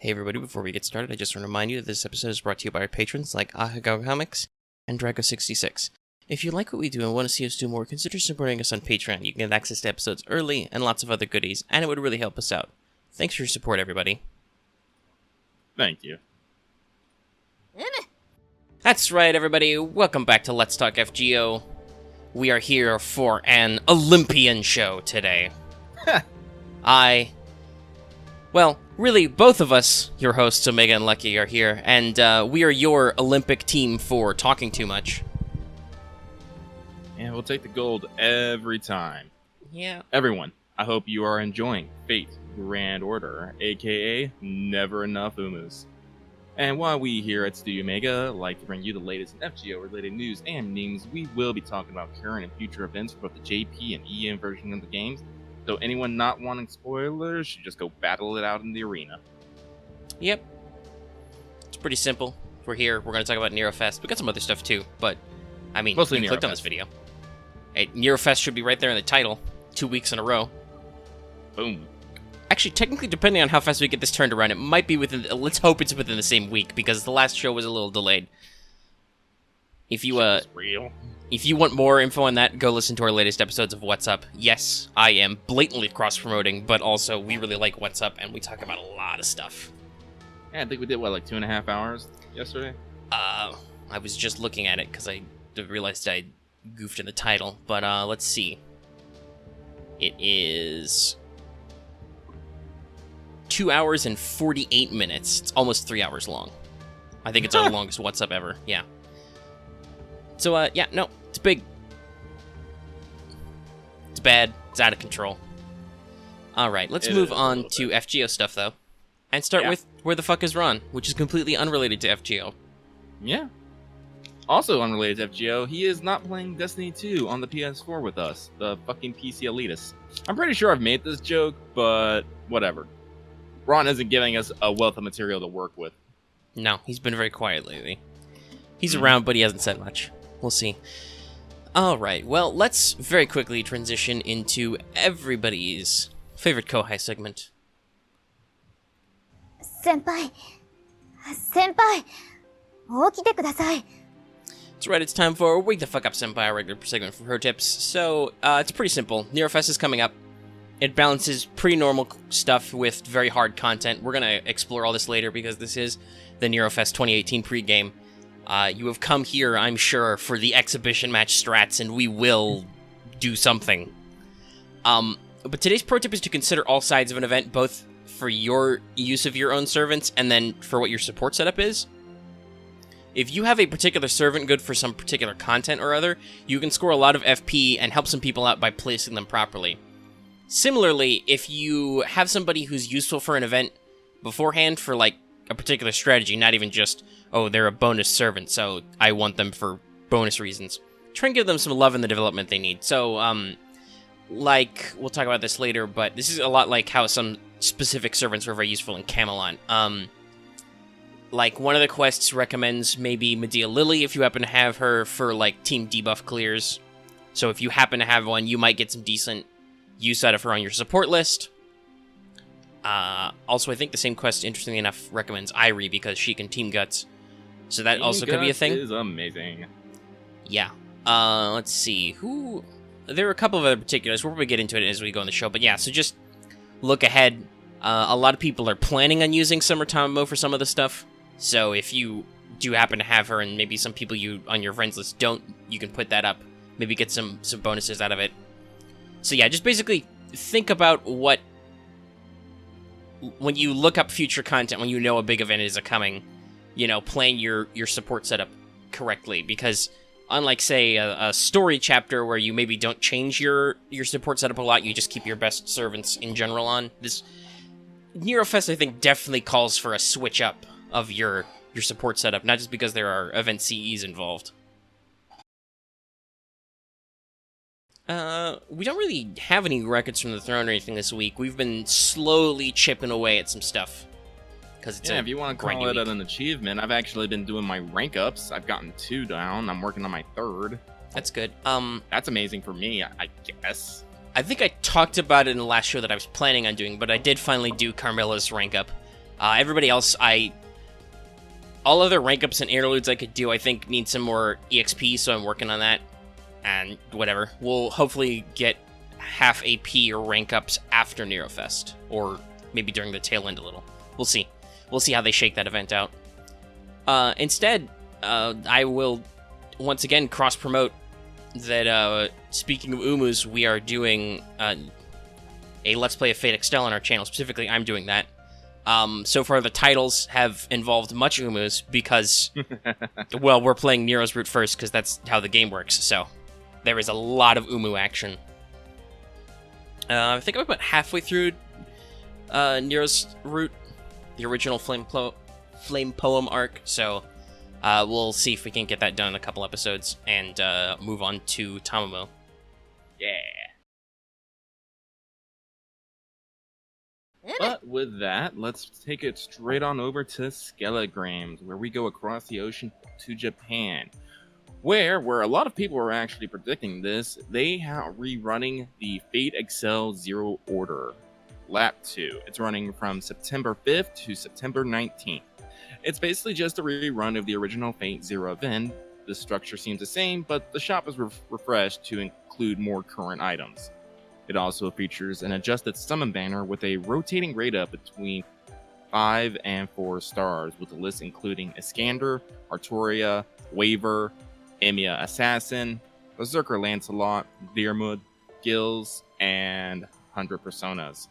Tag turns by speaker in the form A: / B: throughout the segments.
A: Hey everybody, before we get started, I just want to remind you that this episode is brought to you by our patrons like LTFGO Comics and Drago66. If you like what we do and want to see us do more, consider supporting us on Patreon. You can get access to episodes early and lots of other goodies, and it would really help us out. Thanks for your support, everybody.
B: Thank you.
A: That's right, everybody. Welcome back to Let's Talk FGO. We are here for an Olympian show today. Well, really, both of us, your hosts, Omega and Lucky, are here, and we are your Olympic team for talking too much.
B: Yeah, we'll take the gold every time.
A: Yeah.
B: Everyone, I hope you are enjoying Fate Grand Order, aka Never Enough Umus. And while we here at Studio Omega like to bring you the latest in FGO-related news and memes, we will be talking about current and future events for both the JP and EM version of the games. So anyone not wanting spoilers should just go battle it out in the arena.
A: Yep. It's pretty simple. We're here. We're going to talk about Nerofest. We got some other stuff too, but I mean,
B: mostly
A: you clicked on this video. Hey, Nerofest should be right there in the title. 2 weeks in a row.
B: Boom.
A: Actually, technically, depending on how fast we get this turned around, it might be within. Let's hope it's within the same week because the last show was a little delayed. If you
B: real.
A: If you want more info on that, go listen to our latest episodes of What's Up. Yes, I am blatantly cross-promoting, but also we really like What's Up, and we talk about a lot of stuff.
B: Yeah, I think we did, like 2.5 hours yesterday?
A: I was just looking at it, because I realized I goofed in the title, but let's see. It is 2 hours and 48 minutes. It's almost 3 hours long. I think it's our longest What's Up ever, yeah. So, yeah, no, it's big. It's bad. It's out of control. Alright, let's move on to FGO stuff, though. And start with Where the Fuck is Ron, which is completely unrelated to FGO.
B: Yeah. Also unrelated to FGO, he is not playing Destiny 2 on the PS4 with us, the fucking PC elitist. I'm pretty sure I've made this joke, but whatever. Ron isn't giving us a wealth of material to work with.
A: No, he's been very quiet lately. He's around, but he hasn't said much. We'll see. Alright, well, let's very quickly transition into everybody's favorite Kohai segment.
C: Senpai, 起きてください.
A: That's right, it's time for Wake the Fuck Up Senpai, a regular segment from Protips. So, it's pretty simple. Nerofest is coming up. It balances pretty normal stuff with very hard content. We're gonna explore all this later because this is the Nerofest 2018 pregame. You have come here, I'm sure, for the exhibition match strats, and we will do something. But today's pro tip is to consider all sides of an event, both for your use of your own servants, and then for what your support setup is. If you have a particular servant good for some particular content or other, you can score a lot of FP and help some people out by placing them properly. Similarly, if you have somebody who's useful for an event beforehand for, like, a particular strategy, not even just, oh, they're a bonus servant, so I want them for bonus reasons. Try and give them some love in the development they need. So, like, we'll talk about this later, but this is a lot like how some specific servants were very useful in Camelot. Like, one of the quests recommends maybe Medea Lily if you happen to have her for, like, team debuff clears. So if you happen to have one, you might get some decent use out of her on your support list. Also, I think the same quest, interestingly enough, recommends Irie because she can team guts. So that also could be a thing.
B: It is amazing.
A: Yeah. Let's see. There are a couple of other particulars. We'll probably get into it as we go on the show. But yeah, so just look ahead. A lot of people are planning on using Summer Tamamo for some of the stuff. So if you do happen to have her and maybe some people you on your friends list don't, you can put that up. Maybe get some bonuses out of it. So yeah, just basically think about what... When you look up future content, when you know a big event is coming, you know, plan your support setup correctly. Because unlike, say, a story chapter where you maybe don't change your support setup a lot, you just keep your best servants in general on. This Nerofest, I think, definitely calls for a switch up of your support setup, not just because there are event CEs involved. We don't really have any records from the throne or anything this week. We've been slowly chipping away at some stuff. Because it's
B: if you want to call it an achievement, I've actually been doing my rank ups. I've gotten 2 down. I'm working on my 3rd.
A: That's good.
B: That's amazing for me, I guess.
A: I think I talked about it in the last show that I was planning on doing, but I did finally do Carmella's rank up. Everybody else, all other rank ups and interludes I could do, I think need some more EXP, so I'm working on that. And whatever, we'll hopefully get half AP or rank ups after Nerofest, or maybe during the tail end a little. We'll see. We'll see how they shake that event out. Instead, I will once again cross promote that. Speaking of Umus, we are doing a Let's Play of Fate Accel on our channel. Specifically, I'm doing that. So far, the titles have involved much Umus because, well, we're playing Nero's route first because that's how the game works. So there is a lot of Umu action. I think I'm about halfway through Nero's route, the original Flame Poem arc. So we'll see if we can get that done in a couple episodes and move on to Tamamo. Yeah.
B: But with that, let's take it straight on over to Skelegrams, where we go across the ocean to Japan, where a lot of people are actually predicting this. They are rerunning the Fate Accel Zero Order Lap 2. It's running from September 5th to September 19th. It's basically just a rerun of the original Fate Zero event. The structure seems the same, but the shop is refreshed to include more current items. It also features an adjusted summon banner with a rotating rate up between 5 and 4 stars, with a list including Iskander, Arturia, Waver, Emiya Assassin, Berserker Lancelot, Diarmuid, Gills, and 100 Personas.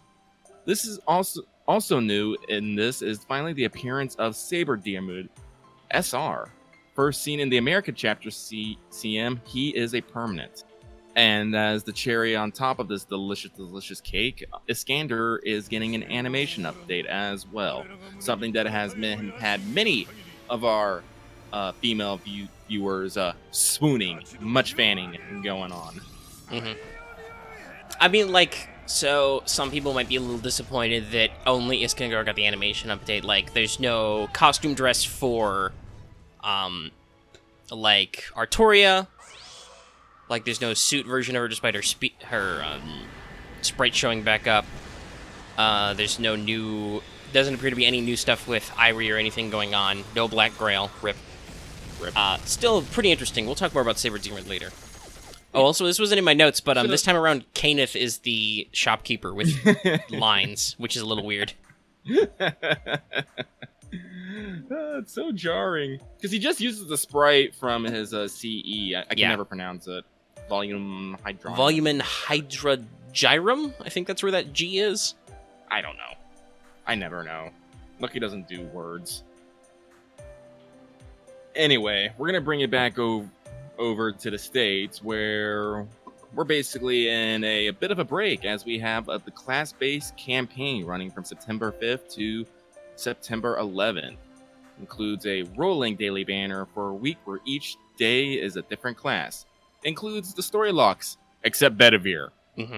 B: This is also new in this is finally the appearance of Saber Diarmuid, SR. First seen in the American chapter CM, he is a permanent. And as the cherry on top of this delicious cake, Iskander is getting an animation update as well. Something that has had many of our female viewers swooning, much fanning going on.
A: Mm-hmm. I mean, like, so some people might be a little disappointed that only Iskander got the animation update. Like, there's no costume dress for, like, Arturia. Like, there's no suit version of her despite her sprite showing back up. There's no new... Doesn't appear to be any new stuff with Irie or anything going on. No Black Grail. Rip. Still pretty interesting. We'll talk more about Saber Diarmuid later. Oh, also, this wasn't in my notes, but this time around, Kaneth is the shopkeeper with lines, which is a little weird.
B: It's so jarring. Because he just uses the sprite from his CE. I can never pronounce it. Volume Hydragyrum? I think that's where that G is. I don't know. I never know. Lucky doesn't do words. Anyway, we're going to bring it back over to the States, where we're basically in a bit of a break, as we have the class-based campaign running from September 5th to September 11th. Includes a rolling daily banner for a week where each day is a different class. Includes the story locks, except Bedivere,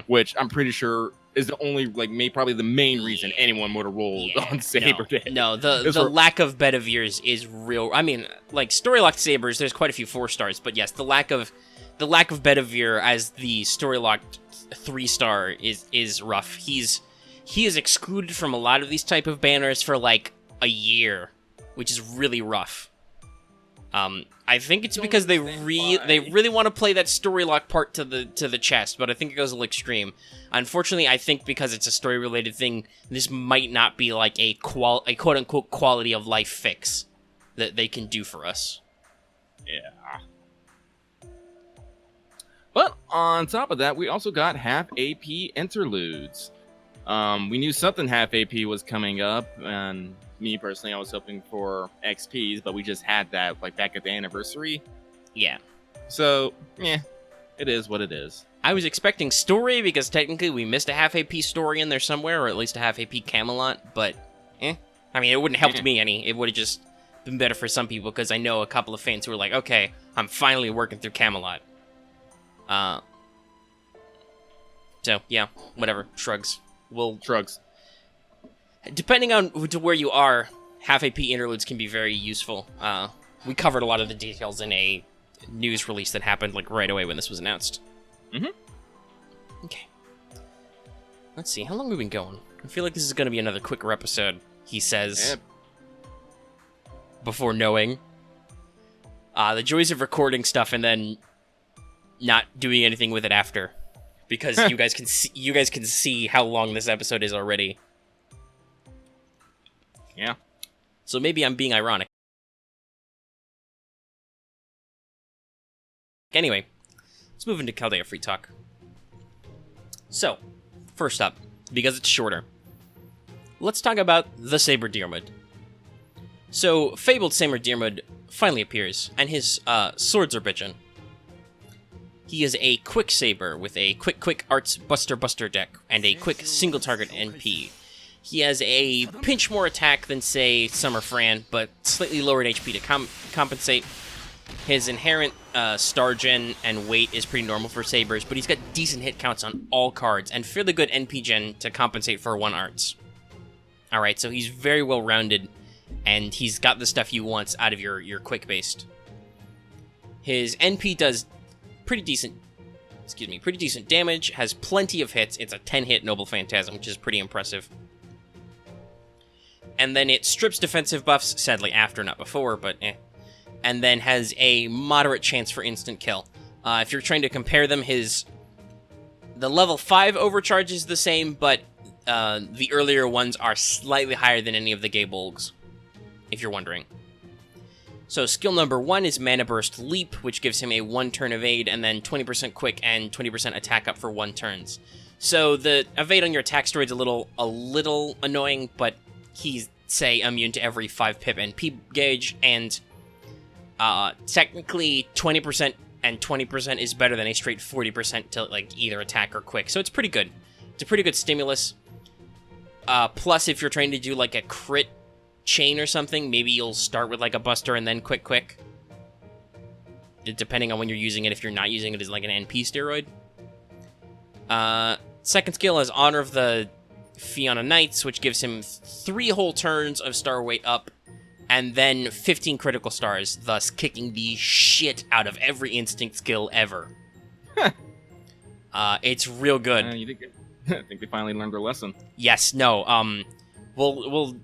B: which I'm pretty sure is the only, probably the main reason anyone would have rolled on Saber Day.
A: No, the lack of Bediveres is real. I mean, like, story locked Sabers, there's quite a few 4 stars, but yes, the lack of Bedivere as the story locked 3-star is rough. He is excluded from a lot of these type of banners for like a year, which is really rough. I think it's because they really want to play that story lock part to the chest, but I think it goes a little extreme. Unfortunately, I think because it's a story related thing, this might not be like a quote unquote quality of life fix that they can do for us.
B: Yeah. But on top of that, we also got half AP interludes. We knew something half AP was coming up, and me personally, I was hoping for XPs, but we just had that back at the anniversary.
A: Yeah.
B: So, it is what it is.
A: I was expecting story because technically we missed a half AP story in there somewhere, or at least a half AP Camelot, but I mean, it wouldn't have helped me any. It would have just been better for some people, because I know a couple of fans who were like, okay, I'm finally working through Camelot. So, yeah, whatever. Shrugs.
B: Shrugs.
A: Depending on to where you are, half AP interludes can be very useful. We covered a lot of the details in a news release that happened right away when this was announced. Okay. Let's see, how long have we been going? I feel like this is going to be another quicker episode. he says,
B: Yep.
A: before knowing. The joys of recording stuff and then not doing anything with it after. Because you guys can see how long this episode is already.
B: Yeah.
A: So maybe I'm being ironic. Anyway, let's move into Chaldea Free Talk. So, first up, because it's shorter, let's talk about the Saber Diarmuid. So, fabled Saber Diarmuid finally appears, and his swords are bitchin'. He is a quick saber with a quick arts buster deck and a quick single target NP. He has a pinch more attack than, say, Summer Fran, but slightly lowered HP to compensate. His inherent star gen and weight is pretty normal for sabers, but he's got decent hit counts on all cards and fairly good NP gen to compensate for 1 arts. Alright, so he's very well rounded, and he's got the stuff you want out of your quick based. His NP does pretty decent damage, has plenty of hits. It's a 10-hit Noble Phantasm, which is pretty impressive. And then it strips defensive buffs, sadly after, not before, but eh. And then has a moderate chance for instant kill. If you're trying to compare them, the level 5 overcharge is the same, but the earlier ones are slightly higher than any of the Gabolgs, if you're wondering. So skill number 1 is Mana Burst Leap, which gives him a 1 turn evade, and then 20% quick and 20% attack up for 1 turns. So the evade on your attack steroid's a little annoying, but he's, say, immune to every 5 pip NP gauge, and technically 20% and 20% is better than a straight 40% to like either attack or quick. So it's pretty good. It's a pretty good stimulus. Plus, if you're trying to do like a crit chain or something, maybe you'll start with like a buster and then quick. Depending on when you're using it, if you're not using it as like an NP steroid. Second skill is Honor of the Fianna Knights, which gives him 3 whole turns of star weight up, and then 15 critical stars, thus kicking the shit out of every instinct skill ever. It's real good.
B: I think they finally learned their lesson.
A: Yes, no, we'll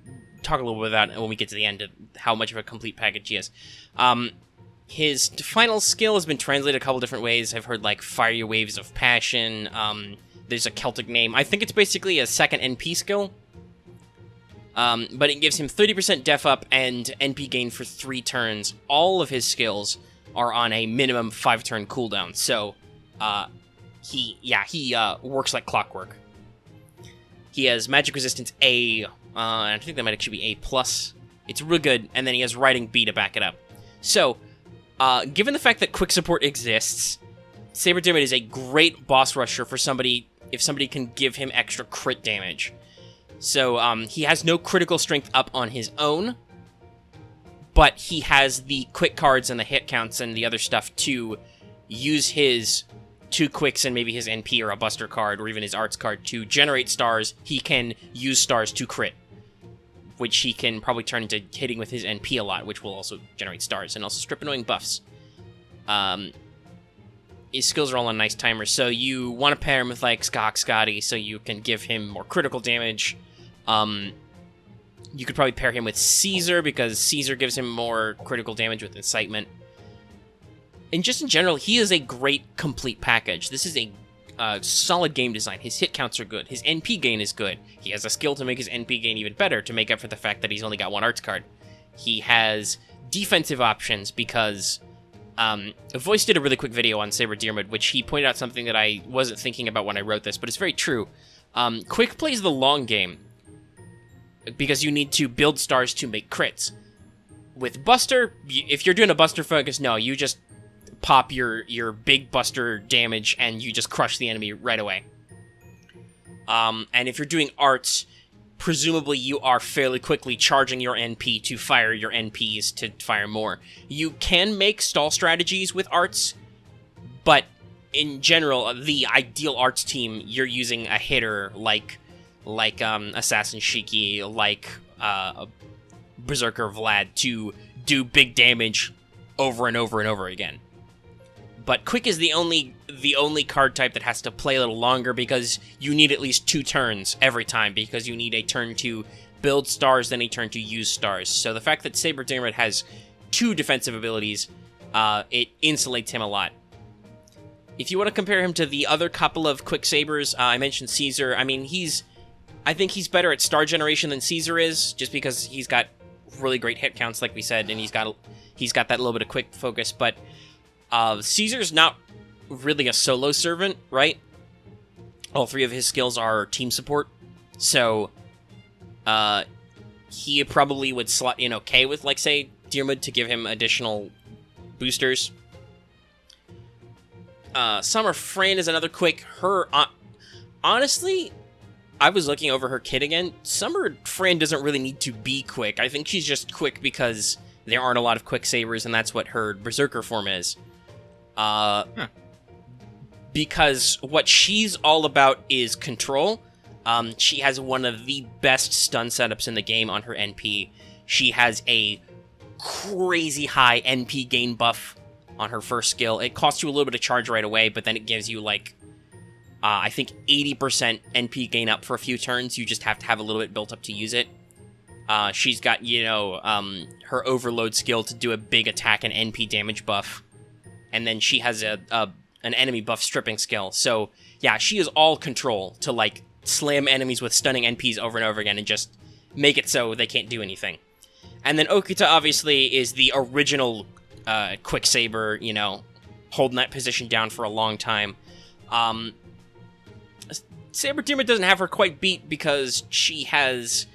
A: talk a little bit about it when we get to the end of how much of a complete package he is. His final skill has been translated a couple different ways. I've heard, like, Fiery Waves of Passion. There's a Celtic name. I think it's basically a second NP skill. But it gives him 30% def up and NP gain for 3 turns. All of his skills are on a minimum 5-turn cooldown. So, he works like clockwork. He has Magic Resistance A, I think that might actually be A+. It's real good, and then he has Riding B to back it up. So, given the fact that quick support exists, Saber Diarmuid is a great boss rusher for somebody, if somebody can give him extra crit damage. So, he has no critical strength up on his own, but he has the quick cards and the hit counts and the other stuff to use his 2 quicks and maybe his NP or a buster card or even his arts card to generate stars. He can use stars to crit, which he can probably turn into hitting with his NP a lot, which will also generate stars and also strip annoying buffs. His skills are all on nice timers, so you want to pair him with, like, Scotty, so you can give him more critical damage. You could probably pair him with Caesar, because Caesar gives him more critical damage with Incitement. And just in general, he is a great complete package. This is a solid game design. His hit counts are good. His NP gain is good. He has a skill to make his NP gain even better, to make up for the fact that he's only got 1 arts card. He has defensive options, because Voice did a really quick video on Saber Diarmuid, which he pointed out something that I wasn't thinking about when I wrote this, but it's very true. Quick plays the long game, because you need to build stars to make crits. With Buster, if you're doing a Buster focus, no, you just pop your big Buster damage and you just crush the enemy right away. And if you're doing arts, presumably you are fairly quickly charging your NP to fire your NPs to fire more. You can make stall strategies with arts, but in general, the ideal arts team, you're using a hitter like Assassin Shiki, like Berserker Vlad, to do big damage over and over and over again. But Quick is the only card type that has to play a little longer, because you need at least 2 turns every time, because you need a turn to build stars than he turned to use stars. So the fact that Saber Diarmuid has 2 defensive abilities, it insulates him a lot. If you want to compare him to the other couple of quick sabers, I mentioned Caesar. I mean, I think he's better at star generation than Caesar is, just because he's got really great hit counts, like we said, and he's got that little bit of quick focus. But Caesar's not really a solo servant, right? All 3 of his skills are team support, so he probably would slot in okay with, like, say, Diarmuid to give him additional boosters. Summer Fran is another quick. Honestly, I was looking over her kit again. Summer Fran doesn't really need to be quick. I think she's just quick because there aren't a lot of quick sabers, and that's what her Berserker form is. Because what she's all about is control. She has one of the best stun setups in the game on her NP. She has a crazy high NP gain buff on her first skill. It costs you a little bit of charge right away, but then it gives you, like, I think 80% NP gain up for a few turns. You just have to have a little bit built up to use it. She's got, her overload skill to do a big attack and NP damage buff. And then she has an enemy buff stripping skill. So, yeah, she is all control to, like, slam enemies with stunning NPs over and over again and just make it so they can't do anything. And then Okuta, obviously, is the original quick saber, holding that position down for a long time. Saber Diarmuid doesn't have her quite beat because she has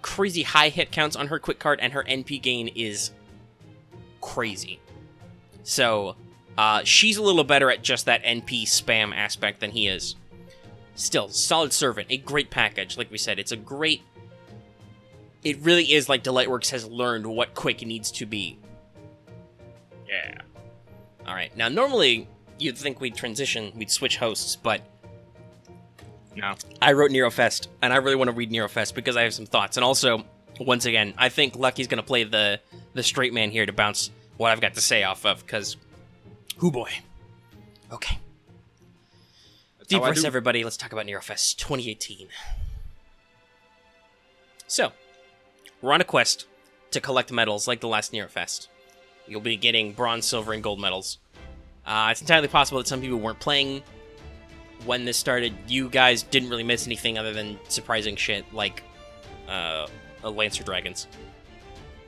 A: crazy high hit counts on her quick card, and her NP gain is crazy. So, she's a little better at just that NP spam aspect than he is. Still, solid servant, a great package. Like we said, it really is like Delightworks has learned what quick needs to be. Yeah. Alright, now normally you'd think we'd switch hosts, but
B: no.
A: I wrote Nerofest, and I really want to read Nerofest because I have some thoughts. And also, once again, I think Lucky's going to play the straight man here to bounce what I've got to say off of, because, hoo boy. Okay. Deep breaths, everybody. Let's talk about Nerofest 2018. So, we're on a quest to collect medals like the last Nerofest. You'll be getting bronze, silver, and gold medals. It's entirely possible that some people weren't playing when this started. You guys didn't really miss anything other than surprising shit like Lancer Dragons.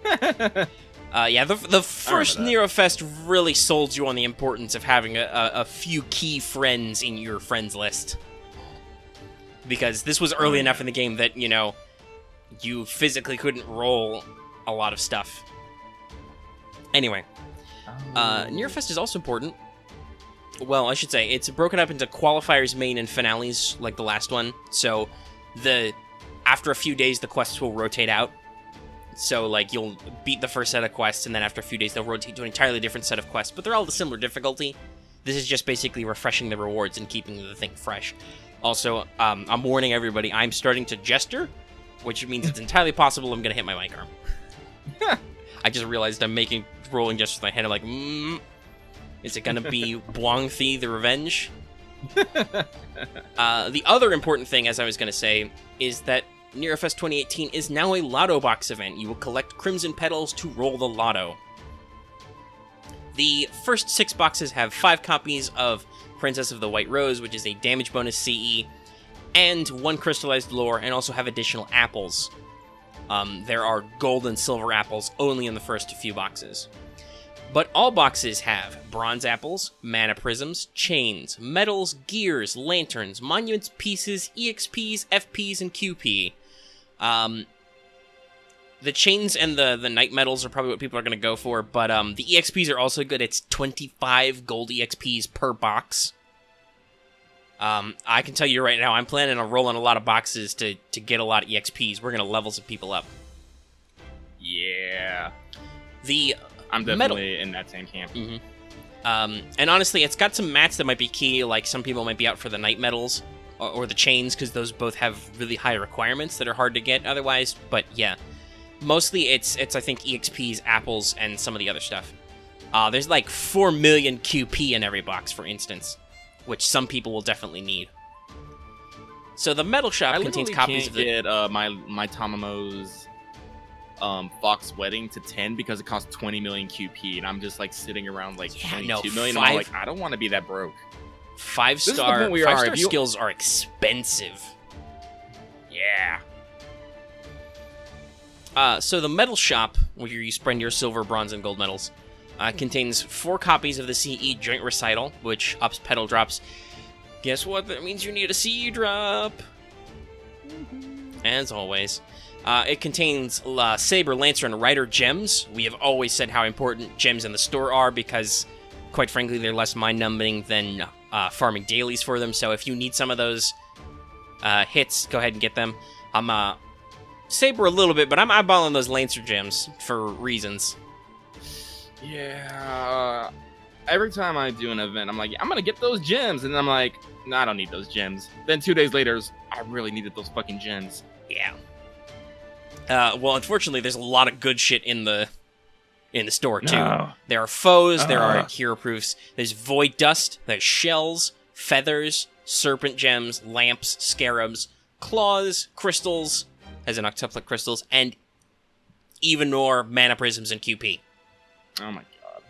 A: Yeah, the first Nerofest really sold you on the importance of having a few key friends in your friends list. Because this was early enough in the game that, you physically couldn't roll a lot of stuff. Anyway, Nerofest is also important. Well, I should say, it's broken up into qualifiers, main, and finales, like the last one. So, after a few days, the quests will rotate out. So, like, you'll beat the first set of quests, and then after a few days, they'll rotate to an entirely different set of quests. But they're all the similar difficulty. This is just basically refreshing the rewards and keeping the thing fresh. Also, I'm warning everybody, I'm starting to jester, which means it's entirely possible I'm going to hit my mic arm. I just realized I'm rolling gestures with my head. I'm like, is it going to be Bwangthi the Revenge? The other important thing, as I was going to say, is that Nerofest 2018 is now a Lotto Box event. You will collect Crimson Petals to roll the Lotto. The first 6 boxes have 5 copies of Princess of the White Rose, which is a damage bonus CE, and 1 crystallized lore, and also have additional apples. There are gold and silver apples only in the first few boxes. But all boxes have bronze apples, mana prisms, chains, medals, gears, lanterns, monuments pieces, EXPs, FPs, and QP. The chains and the knight medals are probably what people are going to go for, but the EXPs are also good. It's 25 gold EXPs per box. I can tell you right now, I'm planning on rolling a lot of boxes to get a lot of EXPs. We're going to level some people up.
B: Yeah.
A: I'm
B: definitely in that same camp.
A: Mm-hmm. And honestly, it's got some mats that might be key, like some people might be out for the knight medals or the chains, because those both have really high requirements that are hard to get otherwise. But yeah, mostly it's I think EXPs, apples, and some of the other stuff. There's like 4 million QP in every box, for instance, which some people will definitely need. So the metal shop
B: I
A: contains
B: literally
A: copies
B: can't
A: of the...
B: get my Tamamo's Fox Wedding to 10 because it costs 20 million QP, and I'm just like sitting around like 22 million. I'm like, I don't want to be that broke.
A: 5-star
B: we are. If you-
A: skills are expensive.
B: Yeah.
A: So the metal shop, where you spend your silver, bronze, and gold medals, contains 4 copies of the CE Joint Recital, which ups pedal drops. Guess what? That means you need a CE drop. As always. It contains Saber, Lancer, and Rider gems. We have always said how important gems in the store are because, quite frankly, they're less mind-numbing than farming dailies for them. So if you need some of those hits, go ahead and get them. I'm Saber a little bit, but I'm eyeballing those Lancer gems for reasons.
B: Yeah. Every time I do an event, I'm like, I'm gonna get those gems, and then I'm like, no, I don't need those gems. Then 2 days later, I really needed those fucking gems.
A: Yeah. Well, unfortunately, there's a lot of good shit in the store too.
B: No.
A: There are foes, there are hero proofs. There's void dust, there's shells, feathers, serpent gems, lamps, scarabs, claws, crystals, as in octuplet crystals, and even more mana prisms and QP.
B: Oh my god.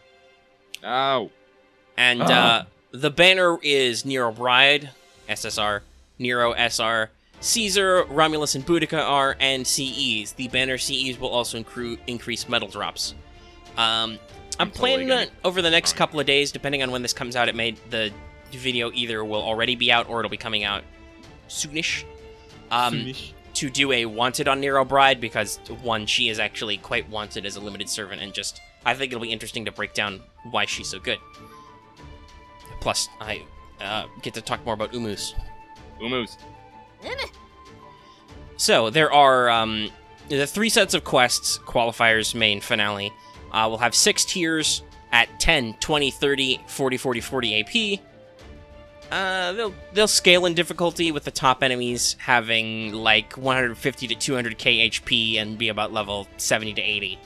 B: Oh.
A: And the banner is Nero Bride, SSR, Nero SR, Caesar, Romulus, and Boudica are, and CEs. The banner CEs will also increase medal drops. I'm planning on, over the next couple of days, depending on when this comes out, the video either will already be out or it'll be coming out soonish. To do a wanted on Nero Bride, because one, she is actually quite wanted as a limited servant, and just, I think it'll be interesting to break down why she's so good. Plus, I get to talk more about Umus.
B: Umus.
A: So, there are the 3 sets of quests, qualifiers, main, finale. We'll have 6 tiers at 10, 20, 30, 40, 40, 40 AP. They'll scale in difficulty, with the top enemies having like 150 to 200k HP and be about level 70 to 80.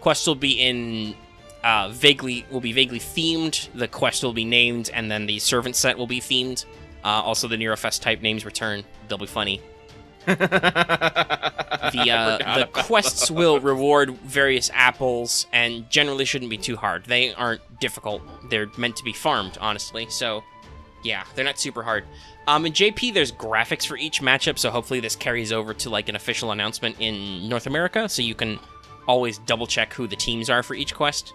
A: Quests will be vaguely themed. The quest will be named, and then the servant set will be themed. Also, the Nerofest type names return. They'll be funny. The quests will reward various apples, and generally shouldn't be too hard. They aren't difficult. They're meant to be farmed, honestly. So, yeah, they're not super hard. In JP, there's graphics for each matchup, so hopefully this carries over to like an official announcement in North America, so you can always double check who the teams are for each quest.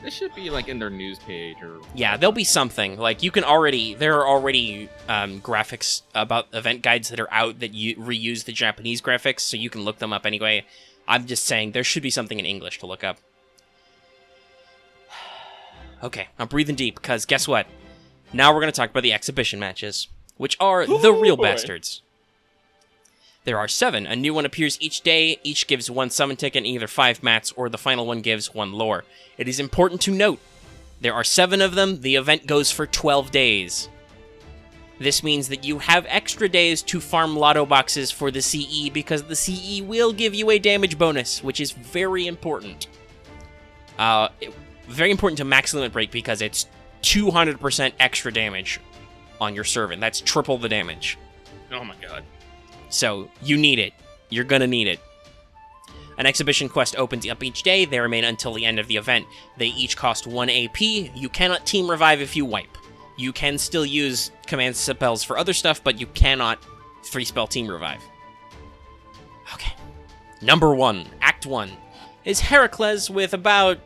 B: This should be like in their news page or...
A: Yeah, there'll be something. Like, there are already graphics about event guides that are out that reuse the Japanese graphics, so you can look them up anyway. I'm just saying, there should be something in English to look up. Okay, I'm breathing deep, because guess what? Now we're going to talk about the exhibition matches, which are the real bastards. There are 7. A new one appears each day. Each gives 1 summon ticket and either 5 mats, or the final one gives 1 lore. It is important to note, there are 7 of them. The event goes for 12 days. This means that you have extra days to farm lotto boxes for the CE, because the CE will give you a damage bonus, which is very important. Very important to max limit break, because it's 200% extra damage on your servant. That's triple the damage.
B: Oh my god.
A: So, you need it. You're gonna need it. An exhibition quest opens up each day. They remain until the end of the event. They each cost 1 AP. You cannot team revive if you wipe. You can still use command spells for other stuff, but you cannot 3-spell team revive. Okay. Number 1, Act 1, is Heracles with about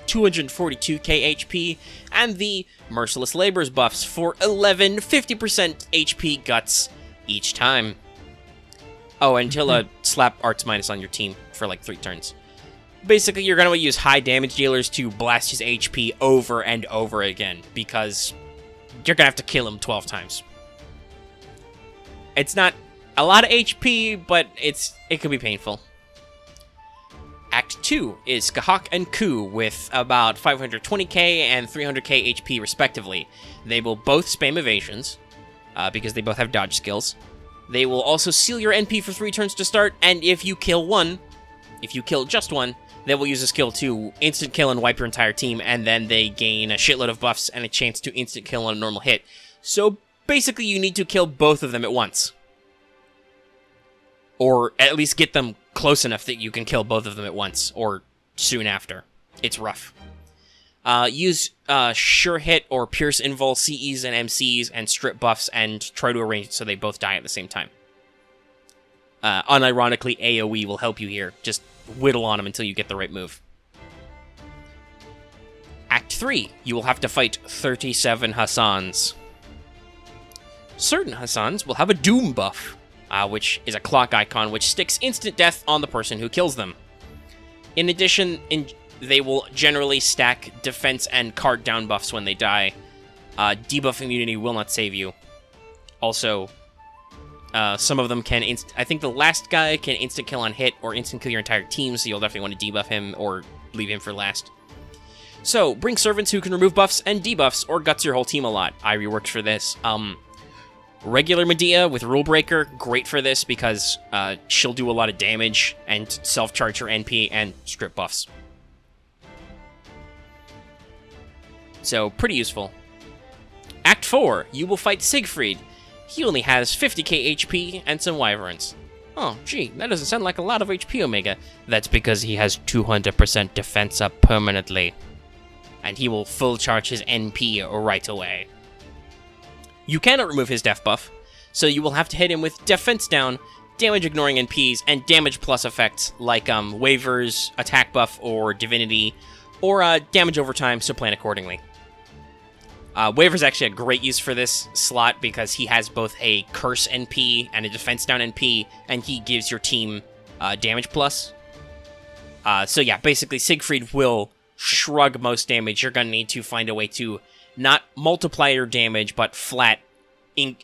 A: 242k HP, and the Merciless Labors buffs for 50% HP guts each time. Oh, and Tilla slap Arts Minus on your team for like 3 turns. Basically, you're going to use high damage dealers to blast his HP over and over again, because you're going to have to kill him 12 times. It's not a lot of HP, but it can be painful. Act 2 is Skahak and Ku with about 520k and 300k HP respectively. They will both spam evasions, because they both have dodge skills. They will also seal your NP for 3 turns to start, and if you kill just one, they will use a skill to instant kill and wipe your entire team, and then they gain a shitload of buffs and a chance to instant kill on a normal hit. So Basically, you need to kill both of them at once. Or at least get them close enough that you can kill both of them at once, or soon after. It's rough. Use Sure Hit or Pierce Invul CEs and MCs and strip buffs and try to arrange it so they both die at the same time. Unironically, AoE will help you here. Just whittle on them until you get the right move. Act 3, you will have to fight 37 Hassans. Certain Hassans will have a Doom buff, which is a clock icon which sticks instant death on the person who kills them. In addition, they will generally stack defense and card down buffs when they die. Debuff immunity will not save you. Also, some of them can I think the last guy can instant kill on hit or instant kill your entire team, so you'll definitely want to debuff him or leave him for last. So, bring servants who can remove buffs and debuffs, or guts your whole team a lot. I reworked for this. Regular Medea with Rule Breaker, great for this because she'll do a lot of damage and self-charge her NP and strip buffs. So, pretty useful. Act 4, you will fight Siegfried. He only has 50k HP and some wyverns. Oh, gee, that doesn't sound like a lot of HP, Omega. That's because he has 200% defense up permanently. And he will full charge his NP right away. You cannot remove his def buff, so you will have to hit him with defense down, damage ignoring NPs, and damage plus effects like waivers, attack buff, or divinity, or damage over time, so plan accordingly. Waver's actually a great use for this slot because he has both a curse NP and a defense down NP, and he gives your team damage plus. So yeah, basically Siegfried will shrug most damage. You're going to need to find a way to not multiply your damage, but flat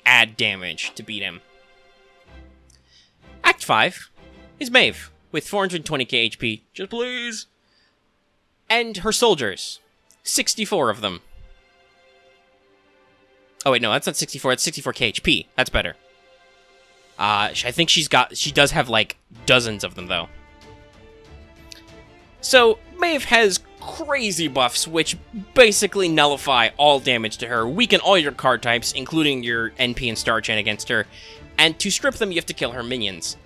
A: add damage to beat him. Act 5 is Maeve, with 420k HP, just please. And her soldiers, 64 of them. Oh wait, no, that's not 64, it's 64k HP, that's better. I think she does have like dozens of them though. So, Maeve has crazy buffs, which basically nullify all damage to her, weaken all your card types, including your NP and Star Chain against her, and to strip them you have to kill her minions.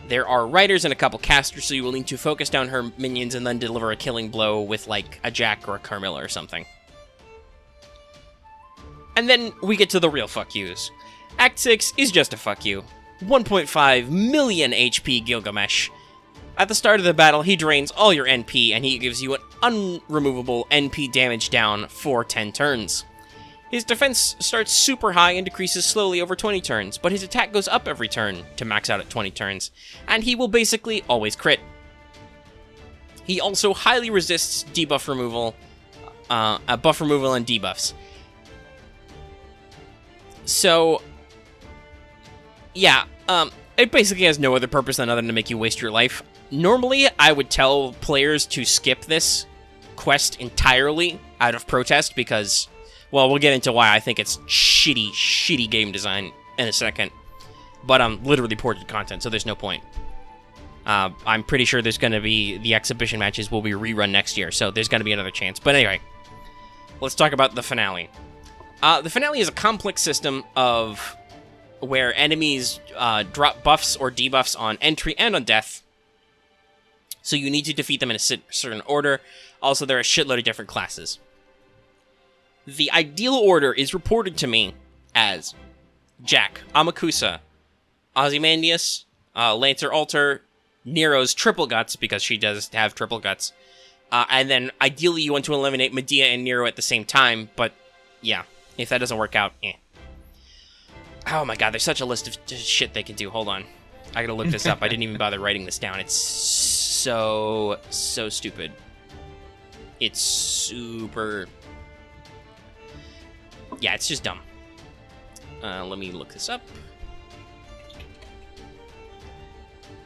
A: There are riders and a couple casters, so you will need to focus down her minions and then deliver a killing blow with like a Jack or a Carmilla or something. And then we get to the real fuck yous. Act 6 is just a fuck you. 1.5 million HP Gilgamesh. At the start of the battle, he drains all your NP, and he gives you an unremovable NP damage down for 10 turns. His defense starts super high and decreases slowly over 20 turns, but his attack goes up every turn to max out at 20 turns, and he will basically always crit. He also highly resists debuff removal, buff removal and debuffs. So, yeah, it basically has no other purpose other than to make you waste your life. Normally, I would tell players to skip this quest entirely out of protest because, well, we'll get into why I think it's shitty game design in a second. But literally ported content, so there's no point. I'm pretty sure there's going to be, the exhibition matches will be rerun next year, so there's going to be another chance. But anyway, let's talk about the finale. The finale is a complex system of where enemies drop buffs or debuffs on entry and on death. So you need to defeat them in a certain order. Also, there are a shitload of different classes. The ideal order is reported to me as Jack, Amakusa, Ozymandias, Lancer Alter, Nero's triple guts, because she does have triple guts. And then, ideally, you want to eliminate Medea and Nero at the same time, but yeah, if that doesn't work out, eh. Oh my god, there's such a list of shit they can do. Hold on. I gotta look this up. I didn't even bother writing this down. It's so stupid. It's super... Yeah, it's just dumb. Let me look this up.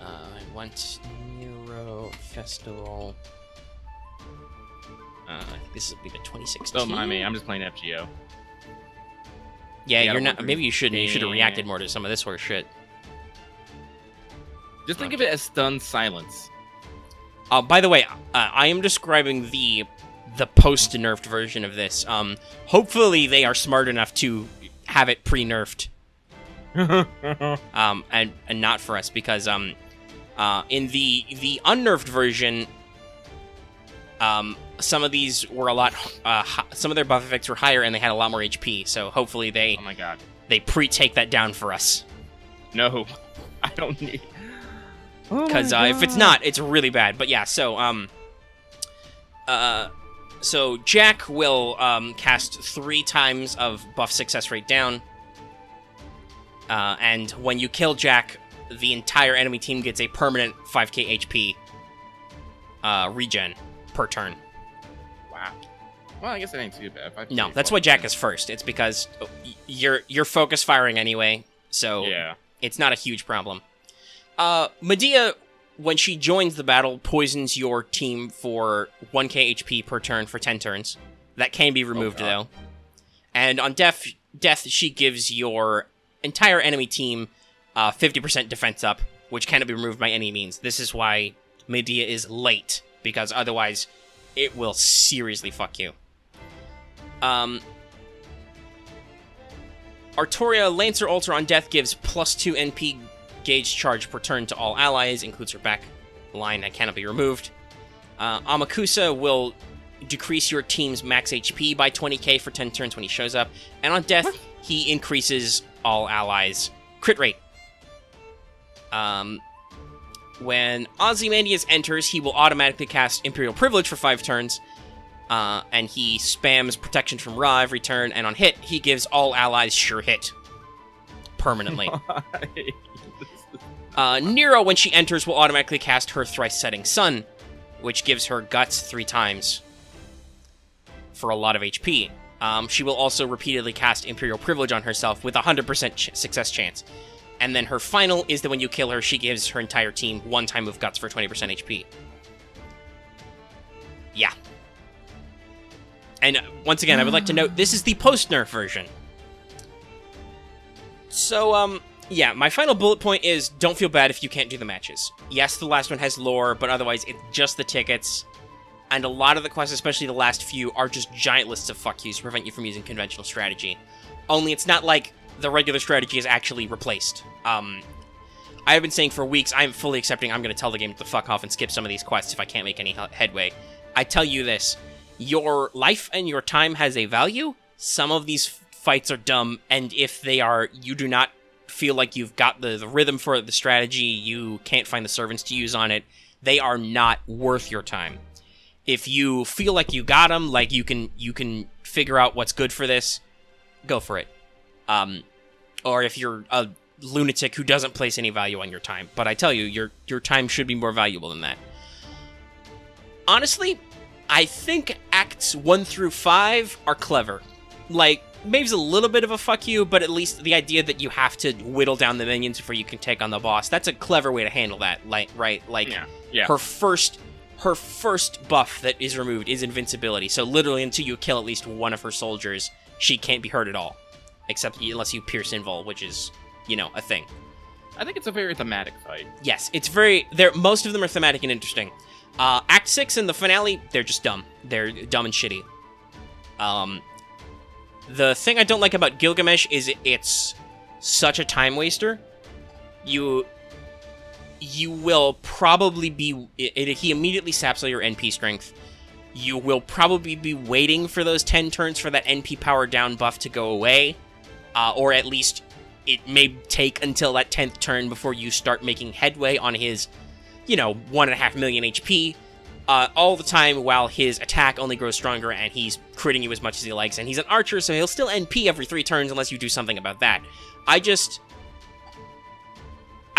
A: I want Nero Festival. I think this will be the 2016.
B: Don't mind me, I'm just playing FGO.
A: Yeah, you're not. Maybe you shouldn't. You should have reacted more to some of this sort of shit.
B: Just think of it as stunned silence.
A: By the way, I am describing the post-nerfed version of this. Hopefully they are smart enough to have it pre-nerfed. And not for us, because in the unnerfed version, some of these were a lot, some of their buff effects were higher and they had a lot more HP, so hopefully
B: Oh my god.
A: they pre-take that down for us.
B: No, I don't need...
A: Because if it's not, it's really bad. But yeah, so Jack will cast 3 times of buff success rate down. And when you kill Jack, the entire enemy team gets a permanent 5k HP regen per turn.
B: Wow. Well, I guess it ain't too bad.
A: No, that's why Jack is first. It's because you're focus firing anyway, so
B: yeah,
A: it's not a huge problem. Medea, when she joins the battle, poisons your team for 1k HP per turn for 10 turns. That can be removed, though. And on death, she gives your entire enemy team 50% defense up, which cannot be removed by any means. This is why Medea is late, because otherwise it will seriously fuck you. Artoria Lancer Altar on death gives +2 NP gauge charge per turn to all allies, includes her back line that cannot be removed. Amakusa will decrease your team's max HP by 20k for 10 turns when he shows up, and on death, he increases all allies' crit rate. When Ozymandias enters, he will automatically cast Imperial Privilege for 5 turns, and he spams Protection from Ra every turn, and on hit, he gives all allies sure hit. Permanently. Nero, when she enters, will automatically cast her Thrice Setting Sun, which gives her Guts 3 times for a lot of HP. She will also repeatedly cast Imperial Privilege on herself with a 100% success chance. And then her final is that when you kill her, she gives her entire team 1 time of Guts for 20% HP. Yeah. And once again, I would like to note, this is the post-nerf version. So, yeah, my final bullet point is, don't feel bad if you can't do the matches. Yes, the last one has lore, but otherwise it's just the tickets. And a lot of the quests, especially the last few, are just giant lists of fuck yous to prevent you from using conventional strategy. Only it's not like the regular strategy is actually replaced. I have been saying for weeks, I'm fully accepting I'm going to tell the game to fuck off and skip some of these quests if I can't make any headway. I tell you this, your life and your time has a value. Some of these fights are dumb, and if they are, you do not feel like you've got the rhythm for the strategy, you can't find the servants to use on it, they are not worth your time. If you feel like you got them, like you can figure out what's good for this, go for it. Or if you're a lunatic who doesn't place any value on your time. But I tell you, your time should be more valuable than that. Honestly, I think Acts 1 through 5 are clever. Like, maybe it's a little bit of a fuck you, but at least the idea that you have to whittle down the minions before you can take on the boss, that's a clever way to handle that, like, right? Like,
B: yeah.
A: Her first buff that is removed is invincibility, so literally until you kill at least one of her soldiers, she can't be hurt at all. Except unless you pierce Invul, which is, a thing.
B: I think it's a very thematic fight.
A: Yes, it's most of them are thematic and interesting. Act 6 and the finale, they're just dumb. They're dumb and shitty. The thing I don't like about Gilgamesh is it's such a time waster. You will probably be... he immediately saps all your NP strength. You will probably be waiting for those 10 turns for that NP power down buff to go away. Or at least it may take until that 10th turn before you start making headway on his, 1.5 million HP. All the time while his attack only grows stronger and he's critting you as much as he likes. And he's an archer, so he'll still NP every 3 turns unless you do something about that. I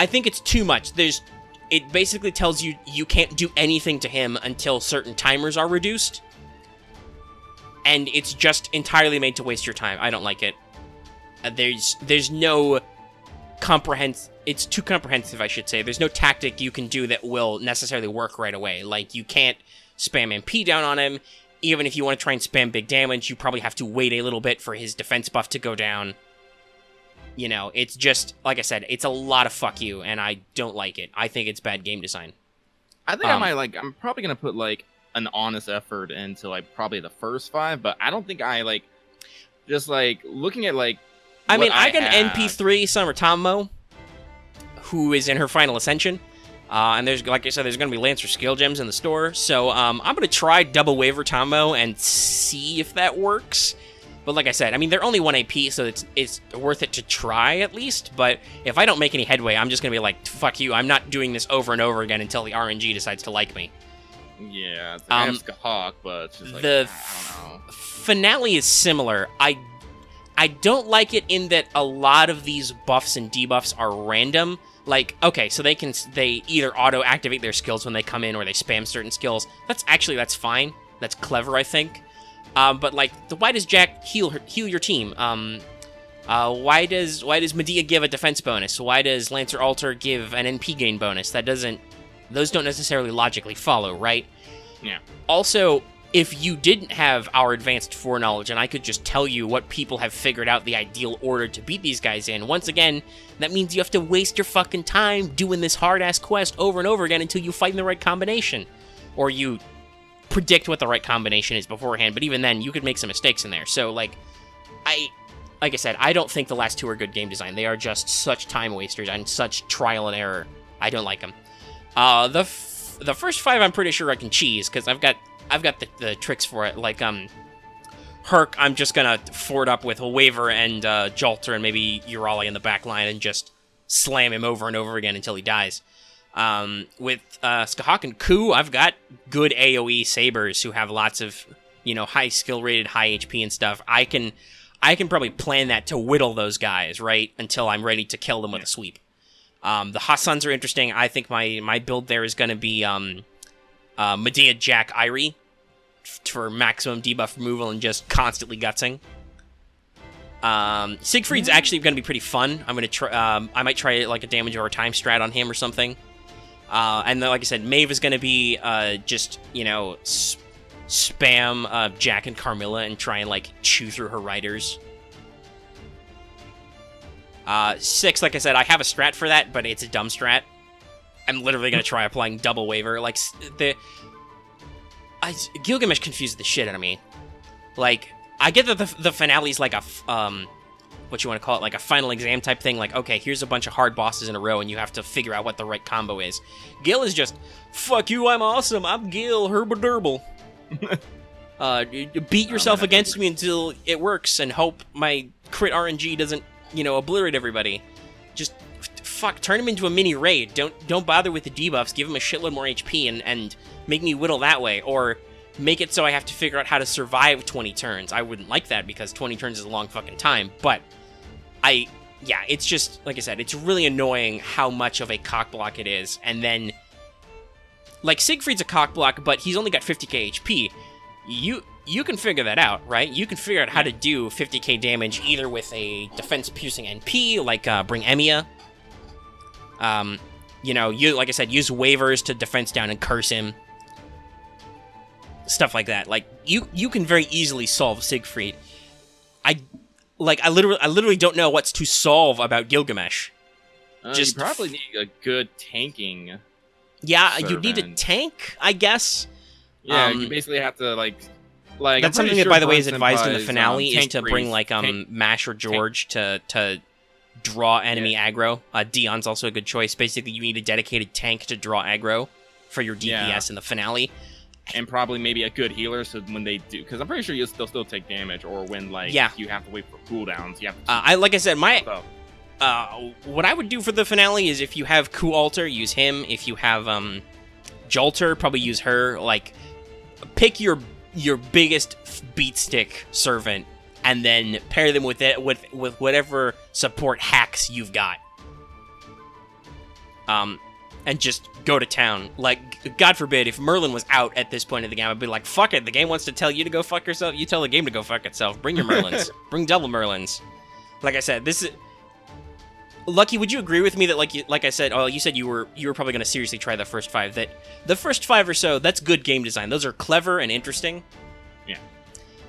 A: think it's too much. It basically tells you you can't do anything to him until certain timers are reduced. And it's just entirely made to waste your time. I don't like it. There's no it's too comprehensive, I should say. There's no tactic you can do that will necessarily work right away. Like, you can't spam MP down on him. Even if you want to try and spam big damage, you probably have to wait a little bit for his defense buff to go down. It's just, like I said, it's a lot of fuck you, and I don't like it. I think it's bad game design.
B: I think I'm probably going to put, an honest effort into, probably the first 5, but I don't think I, just, looking at,
A: I mean, I got an
B: have-
A: NP3 Summer Tommo, who is in her final ascension. And there's, like I said, there's going to be Lancer skill gems in the store. So I'm going to try double Waver Tommo and see if that works. But like I said, I mean, they're only 1 AP, so it's worth it to try at least. But if I don't make any headway, I'm just going to be like, fuck you, I'm not doing this over and over again until the RNG decides to like me.
B: Yeah, it's like Hawk, but it's just like,
A: The
B: I don't know.
A: finale is similar. I don't like it in that a lot of these buffs and debuffs are random. Like, okay, so they either auto-activate their skills when they come in or they spam certain skills. That's fine. That's clever, I think. But like, why does Jack heal your team? Why does Medea give a defense bonus? Why does Lancer Alter give an NP gain bonus? Those don't necessarily logically follow, right?
B: Yeah.
A: Also, if you didn't have our advanced foreknowledge and I could just tell you what people have figured out the ideal order to beat these guys in, once again, that means you have to waste your fucking time doing this hard-ass quest over and over again until you find the right combination. Or you predict what the right combination is beforehand, but even then, you could make some mistakes in there. So, like I said, I don't think the last two are good game design. They are just such time wasters and such trial and error. I don't like them. The first 5 I'm pretty sure I can cheese, because I've got the tricks for it. Like, Herc, I'm just gonna forward up with a Waver and Jolter and maybe Urali in the back line and just slam him over and over again until he dies. With Skahawk and Ku, I've got good AoE Sabers who have lots of, high skill rated, high HP and stuff. I can probably plan that to whittle those guys, right, until I'm ready to kill them with a sweep. The Hassans are interesting. I think my build there is going to be Medea, Jack, Irie for maximum debuff removal and just constantly gutsing. Siegfried's actually going to be pretty fun. I'm going to try. I might try like a damage over time strat on him or something. And then, like I said, Maeve is going to be just spam Jack and Carmilla and try and like chew through her riders. 6, like I said, I have a strat for that, but it's a dumb strat. I'm literally going to try applying double Waver. Like, Gilgamesh confused the shit out of me. Like, I get that the finale's like a, what you want to call it, like a final exam type thing. Like, okay, here's a bunch of hard bosses in a row, and you have to figure out what the right combo is. Gil is just, fuck you, I'm awesome, I'm Gil, herba beat yourself against me until it works, and hope my crit RNG doesn't, obliterate everybody. Just, fuck, turn him into a mini raid. Don't bother with the debuffs, give him a shitload more HP, and make me whittle that way, or make it so I have to figure out how to survive 20 turns. I wouldn't like that, because 20 turns is a long fucking time, but it's just, like I said, it's really annoying how much of a cockblock it is, and then, like, Siegfried's a cockblock, but he's only got 50k HP. You can figure that out, right? You can figure out how to do 50k damage either with a defense-piercing NP, like bring Emiya. You, like I said, use Wavers to defense down and curse him. Stuff like that. Like, you can very easily solve Siegfried. I literally don't know what's to solve about Gilgamesh.
B: You probably need a good tanking.
A: Yeah,
B: servant.
A: you need a tank, I guess.
B: Yeah, you basically have to like.
A: That's something that, by the way, is advised in the finale, is to bring like Mash or George to draw enemy aggro. Dion's also a good choice. Basically, you need a dedicated tank to draw aggro for your DPS in the finale.
B: And probably maybe a good healer, so when they do, because I'm pretty sure they'll still take damage, or when you have to wait for cooldowns. You have to
A: like I said, what I would do for the finale is if you have Ku Alter, use him. If you have Jolter, probably use her. Like, pick your biggest beat stick servant, and then pair them with it with whatever support hacks you've got. And just go to town. Like, God forbid, if Merlin was out at this point of the game, I'd be like, fuck it, the game wants to tell you to go fuck yourself, you tell the game to go fuck itself. Bring your Merlins. Bring double Merlins. Like I said, this is... Lucky, would you agree with me that, like I said, you said you were probably going to seriously try the first 5, that the first 5 or so, that's good game design. Those are clever and interesting.
B: Yeah.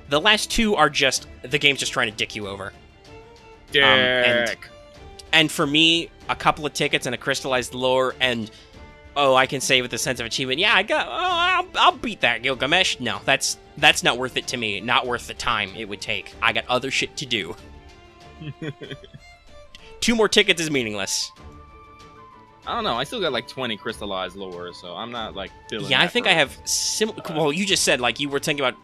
A: The last 2 are just, the game's just trying to dick you over.
B: Dick.
A: And for me, a couple of tickets and a crystallized lore, and I can say with a sense of achievement, yeah, I'll beat that Gilgamesh. No, that's not worth it to me. Not worth the time it would take. I got other shit to do. 2 more tickets is meaningless.
B: I don't know. I still got like 20 crystallized lore, so I'm not like feeling.
A: Yeah, I
B: that
A: think
B: for-
A: I have well, you just said like you were thinking about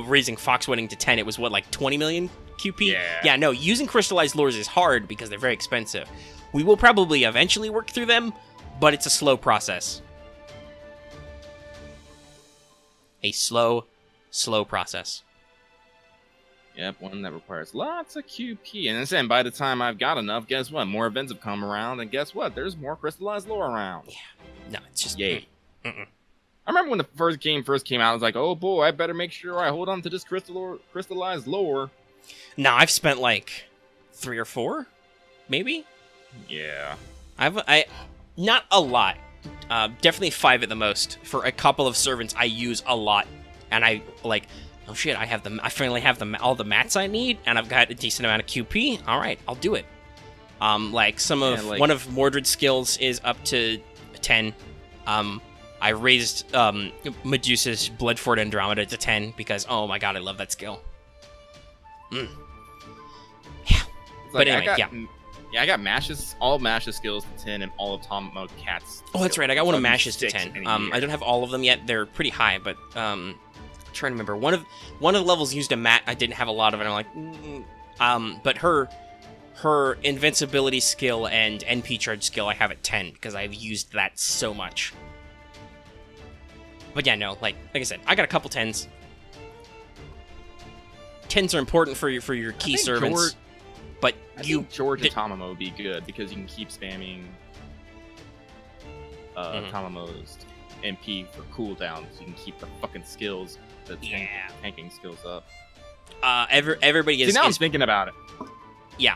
A: raising Fox Wedding to 10. It was what, like 20 million QP?
B: Yeah.
A: No, using crystallized lures is hard because they're very expensive. We will probably eventually work through them, but it's a slow process. A slow process.
B: Yep, one that requires lots of QP. And then by the time I've got enough, guess what? More events have come around, and guess what? There's more crystallized lore around.
A: Yeah. No, it's just...
B: Yay.
A: Mm-mm.
B: I remember when the first game came out, I was like, oh boy, I better make sure I hold on to this crystallized lore.
A: Now, I've spent like 3 or 4, maybe?
B: Yeah.
A: I not a lot. Definitely 5 at the most. For a couple of servants, I use a lot. And I, like... Oh shit, I finally have all the mats I need, and I've got a decent amount of QP. Alright, I'll do it. Like, one of Mordred's skills is up to 10. I raised Medusa's Bloodfort Andromeda to 10, because, oh my god, I love that skill. Yeah. But anyway,
B: Yeah, I got all Mash's skills to 10, and all of Tom Cat's.
A: Oh, that's right, I got one of Mash's to
B: 6
A: 10.
B: in a year.
A: I don't have all of them yet, they're pretty high, but, trying to remember, one of the levels used a mat. I didn't have a lot of it. I'm like, but her invincibility skill and NP charge skill I have at 10 because I've used that so much. But yeah, no, like I said, I got a couple 10s. 10s are important for your key servants. But
B: I think George and Tamamo would be good because you can keep spamming Tamamo's MP for cooldown, so you can keep the fucking skills. The tanking skills up.
A: Everybody is.
B: See, now I'm thinking about it.
A: Yeah,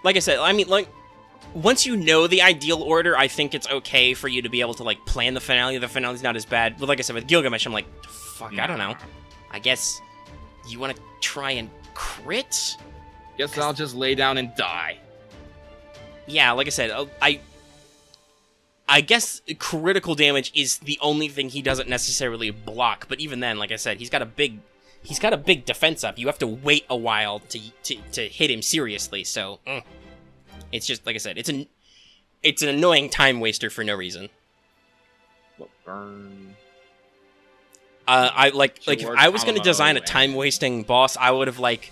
A: like I said, I mean, like once you know the ideal order, I think it's okay for you to be able to like plan the finale. The finale's not as bad, but like I said with Gilgamesh, I'm like, fuck, I don't know. I guess you want to try and crit.
B: Guess I'll just lay down and die.
A: Yeah, like I said, I guess critical damage is the only thing he doesn't necessarily block, but even then, like I said, he's got a big defense up. You have to wait a while to hit him seriously. So it's just like I said, it's an annoying time waster for no reason.
B: What burn?
A: If I was going to design a time wasting boss, I would have like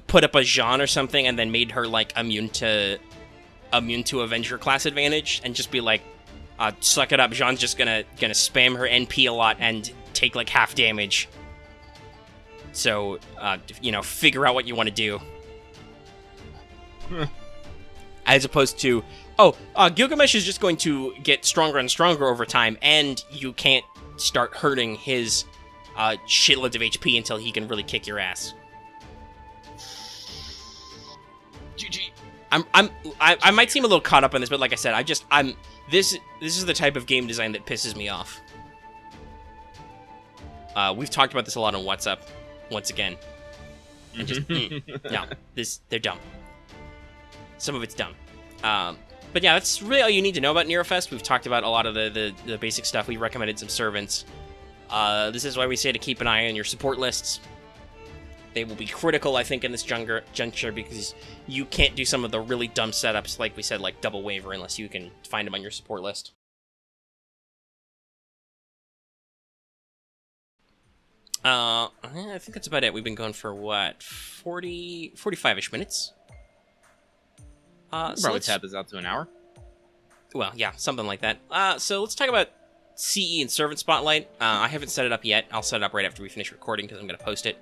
A: put up a Jean or something and then made her like immune to Avenger class advantage, and just be like, suck it up, Jean's just gonna spam her NP a lot and take like half damage. So, figure out what you want to do. As opposed to, Gilgamesh is just going to get stronger and stronger over time, and you can't start hurting his shitloads of HP until he can really kick your ass.
B: GG.
A: I might seem a little caught up on this, but like I said, this is the type of game design that pisses me off. We've talked about this a lot on WhatsApp, once again. And just, they're dumb. Some of it's dumb. But yeah, that's really all you need to know about Nerofest. We've talked about a lot of the basic stuff. We recommended some servants. This is why we say to keep an eye on your support lists. They will be critical, I think, in this juncture, because you can't do some of the really dumb setups, like we said, like double waiver, unless you can find them on your support list. I think that's about it. We've been going for, what, 45-ish minutes?
B: We'll probably tap this out to an hour.
A: Well, yeah, something like that. So let's talk about CE and Servant Spotlight. I haven't set it up yet. I'll set it up right after we finish recording, because I'm going to post it.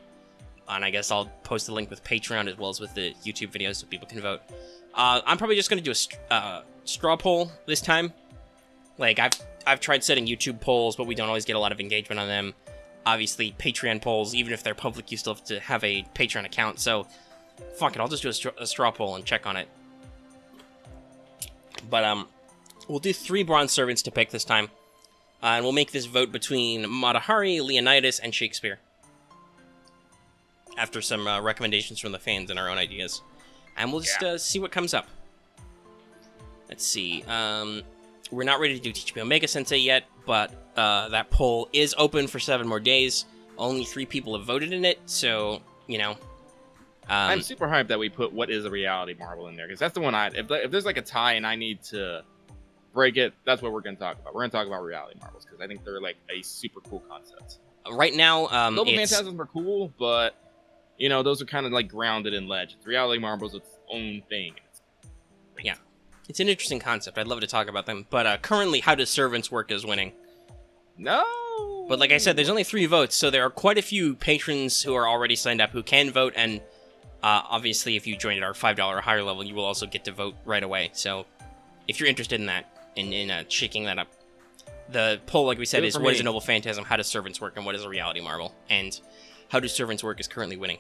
A: And I guess I'll post a link with Patreon as well as with the YouTube videos so people can vote. I'm probably just going to do a straw poll this time. Like, I've tried setting YouTube polls, but we don't always get a lot of engagement on them. Obviously, Patreon polls, even if they're public, you still have to have a Patreon account. So, fuck it, I'll just do a straw poll and check on it. But, we'll do 3 bronze servants to pick this time. And we'll make this vote between Matahari, Leonidas, and Shakespeare. After some recommendations from the fans and our own ideas. And we'll just see what comes up. Let's see. We're not ready to do Teach Me Omega Sensei yet, but that poll is open for 7 more days. Only 3 people have voted in it, so,
B: I'm super hyped that we put what is a reality marble in there, because that's the one if there's like a tie and I need to break it, that's what we're going to talk about. We're going to talk about reality marbles because I think they're like a super cool concept.
A: Right now,
B: Global Phantasms are cool, but you know, those are kind of like grounded in legends. Reality marbles its own thing.
A: Yeah, it's an interesting concept. I'd love to talk about them, but currently, How Does Servants Work is winning.
B: No.
A: But like I said, there's only 3 votes, so there are quite a few patrons who are already signed up who can vote, and obviously, if you join at our $5 or higher level, you will also get to vote right away. So, if you're interested in that, in shaking that up, the poll, like we said, is what is a noble phantasm, how does servants work, and what is a reality marble? And How Do Servants Work is currently winning.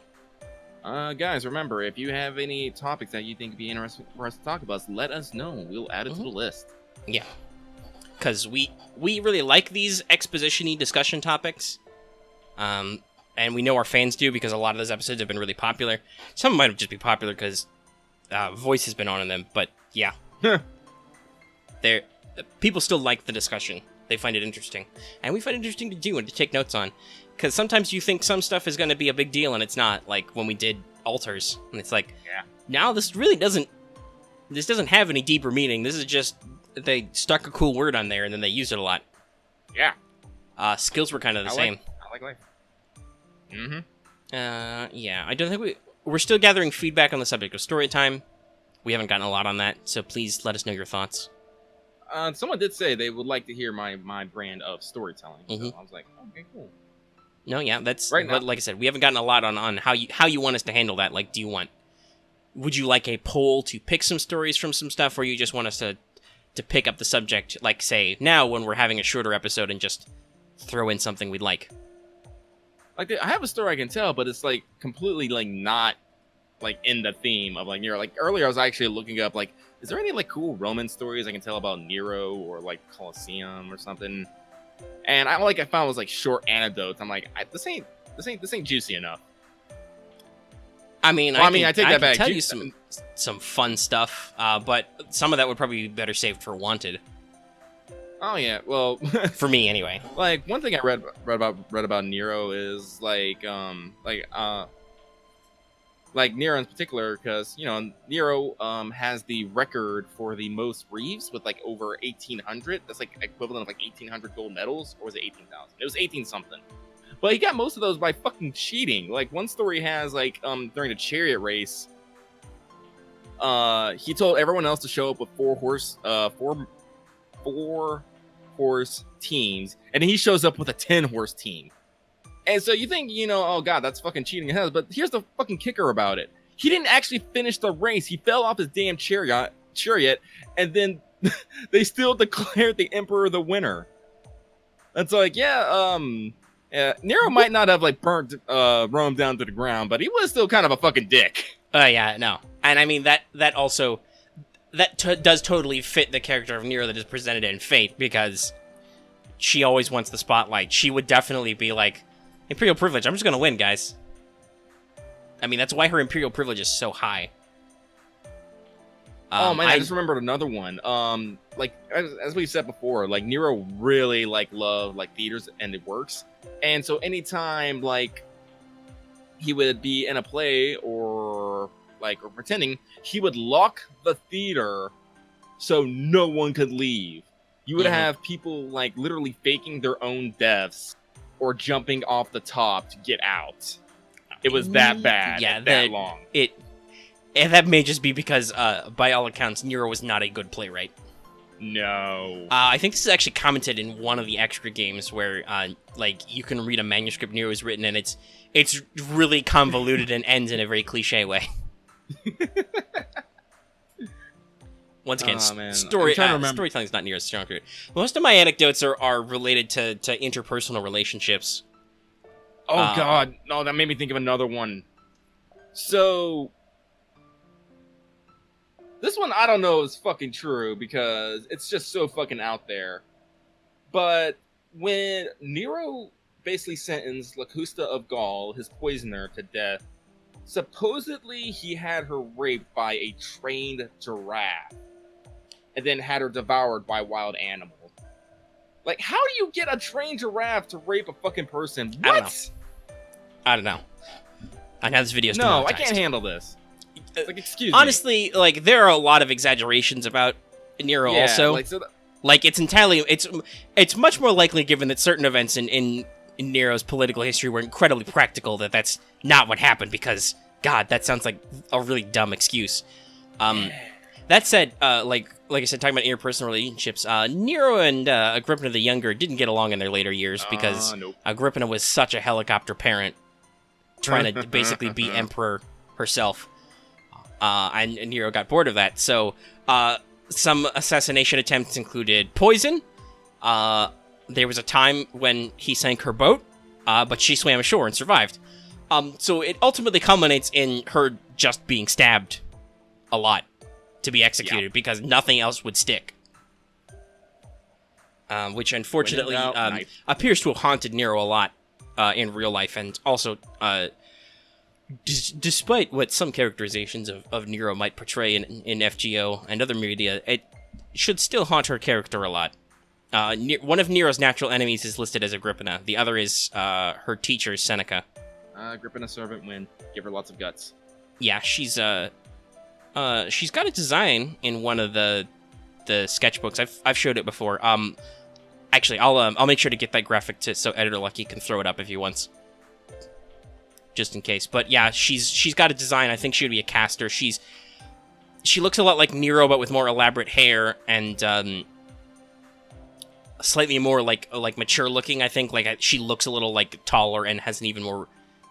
B: Guys, remember, if you have any topics that you think would be interesting for us to talk about, let us know. We'll add it to the list.
A: Yeah. Because we really like these exposition-y discussion topics. And we know our fans do because a lot of those episodes have been really popular. Some might have just been popular because voice has been on in them, but yeah. People still like the discussion. They find it interesting. And we find it interesting to do and to take notes on. Because sometimes you think some stuff is going to be a big deal and it's not. Like when we did altars. And it's like, now this really doesn't have any deeper meaning. This is just, they stuck a cool word on there and then they use it a lot.
B: Yeah.
A: Skills were kind of the same.
B: I like life. Mm-hmm.
A: Yeah, I don't think we're still gathering feedback on the subject of story time. We haven't gotten a lot on that, so please let us know your thoughts.
B: Someone did say they would like to hear my brand of storytelling. So I was like, okay, cool.
A: No, yeah, that's
B: right now.
A: But like I said, we haven't gotten a lot on how you want us to handle that. Like, would you like a poll to pick some stories from some stuff, or you just want us to pick up the subject, like say now when we're having a shorter episode and just throw in something we'd like?
B: Like I have a story I can tell, but it's like completely like not like in the theme of like Nero. Like earlier, I was actually looking up like, is there any like cool Roman stories I can tell about Nero or like Colosseum or something? And I found was like short anecdotes. I'm like, this ain't juicy enough.
A: I mean,
B: I take that back.
A: Tell you some fun stuff, but some of that would probably be better saved for Wanted.
B: Oh yeah, well,
A: for me anyway.
B: Like one thing I read about Nero is like Nero in particular, because you know Nero has the record for the most reeves with like over 1,800. That's like equivalent of like 1,800 gold medals, or was it 18,000? It was 18 something. But he got most of those by fucking cheating. Like one story has like during the chariot race, he told everyone else to show up with four horse teams, and he shows up with a 10-horse team. And so you think, you know, oh god, that's fucking cheating hell. But here's the fucking kicker about it: he didn't actually finish the race. He fell off his damn chariot, and then they still declared the emperor the winner. It's like, Nero might not have like burnt Rome down to the ground, but he was still kind of a fucking dick.
A: Yeah, no, and I mean that also does totally fit the character of Nero that is presented in Fate, because she always wants the spotlight. She would definitely be like, Imperial privilege, I'm just gonna win, guys. I mean, that's why her Imperial privilege is so high.
B: Oh man, I just remembered another one. Like as we said before, like Nero really like loved like theaters and the works, and so anytime like he would be in a play or pretending, he would lock the theater so no one could leave. You would have people like literally faking their own deaths or jumping off the top to get out. It was that bad. Yeah, that long.
A: And that may just be because, by all accounts, Nero was not a good playwright.
B: No.
A: I think this is actually commented in one of the extra games where, like, you can read a manuscript Nero has written, and it's really convoluted and ends in a very cliche way. Once again, storytelling is not near as strong. Most of my anecdotes are related to interpersonal relationships.
B: Oh god, no, that made me think of another one. So this one I don't know is fucking true because it's just so fucking out there. But when Nero basically sentenced Locusta of Gaul, his poisoner, to death, supposedly he had her raped by a trained giraffe and then had her devoured by wild animals. Like, how do you get a trained giraffe to rape a fucking person? What?
A: I don't know. I know this video is
B: No, I
A: demonetized.
B: can't handle this. Like, excuse me.
A: Honestly, like, there are a lot of exaggerations about Nero
B: Yeah,
A: also.
B: Like,
A: It's much more likely, given that certain events in Nero's political history were incredibly practical, that's not what happened, because, God, that sounds like a really dumb excuse. That said, like I said, talking about interpersonal relationships, Nero and Agrippna the Younger didn't get along in their later years, because
B: nope.
A: Agrippna was such a helicopter parent, trying to basically be emperor herself. And Nero got bored of that. So, some assassination attempts included poison. There was a time when he sank her boat, but she swam ashore and survived. So it ultimately culminates in her just being stabbed a lot to be executed because nothing else would stick. Which unfortunately appears to have haunted Nero a lot in real life, and also despite what some characterizations of Nero might portray in FGO and other media, it should still haunt her character a lot. One of Nero's natural enemies is listed as Agrippna. The other is her teacher, Seneca.
B: Agrippna servant win. Give her lots of guts.
A: Yeah, she's got a design in one of the sketchbooks. I've showed it before. Actually, I'll make sure to get that graphic so Editor Lucky can throw it up if he wants, just in case. But yeah, she's got a design. I think she would be a caster. She looks a lot like Nero, but with more elaborate hair and slightly more like mature looking. I think she looks a little like taller and has an even more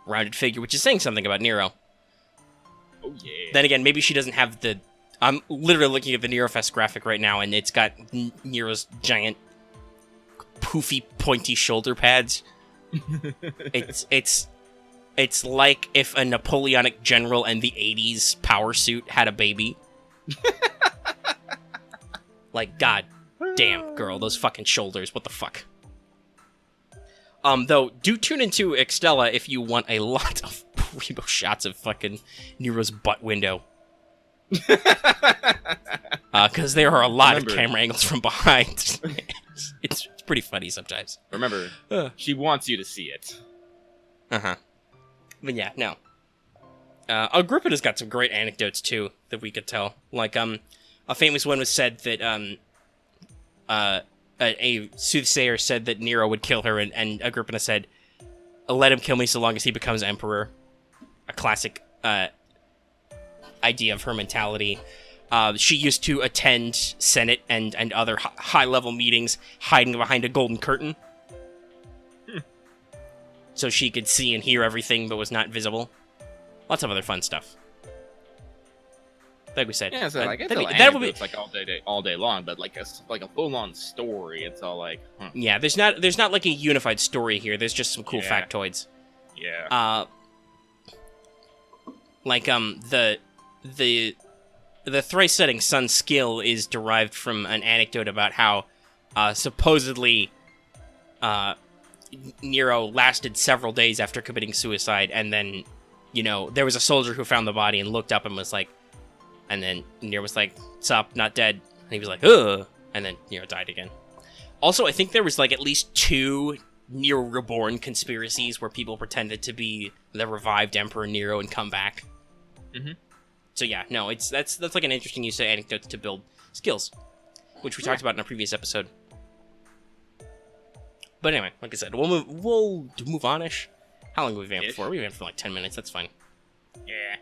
A: rounded figure, which is saying something about Nero.
B: Oh yeah.
A: Then again, maybe she doesn't have the. I'm literally looking at the Nerofest graphic right now, and it's got Nero's giant, poofy, pointy shoulder pads. It's like if a Napoleonic general in the 80s power suit had a baby. Like, god damn, girl, those fucking shoulders, what the fuck? Though, do tune into Extella if you want a lot of primo shots of fucking Nero's butt window. Because there are a lot of camera angles from behind. It's pretty funny sometimes.
B: Remember, she wants you to see it.
A: Uh-huh. But yeah, no. Agrippina's got some great anecdotes, too, that we could tell. Like, a famous one was said that, a soothsayer said that Nero would kill her, and Agrippina said, let him kill me so long as he becomes emperor. A classic, idea of her mentality. She used to attend Senate and other high-level meetings hiding behind a golden curtain. So she could see and hear everything but was not visible. Lots of other fun stuff. Like we said.
B: Yeah, so like it's like all day long, but like a full-on story, it's all like
A: Yeah, there's not like a unified story here. There's just some cool factoids.
B: Yeah.
A: Like the thrice setting sun skill is derived from an anecdote about how supposedly Nero lasted several days after committing suicide, and then, there was a soldier who found the body and looked up and was like, and then Nero was like, "Sup, not dead." And he was like, "Ugh," and then Nero died again. Also, I think there was like at least 2 Nero Reborn conspiracies where people pretended to be the revived Emperor Nero and come back.
B: Mm-hmm.
A: So yeah, no, that's like an interesting use of anecdotes to build skills, which we talked about in a previous episode. But anyway, like I said, we'll move on-ish. How long have we been for? We've been for like 10 minutes. That's fine.
B: Yeah.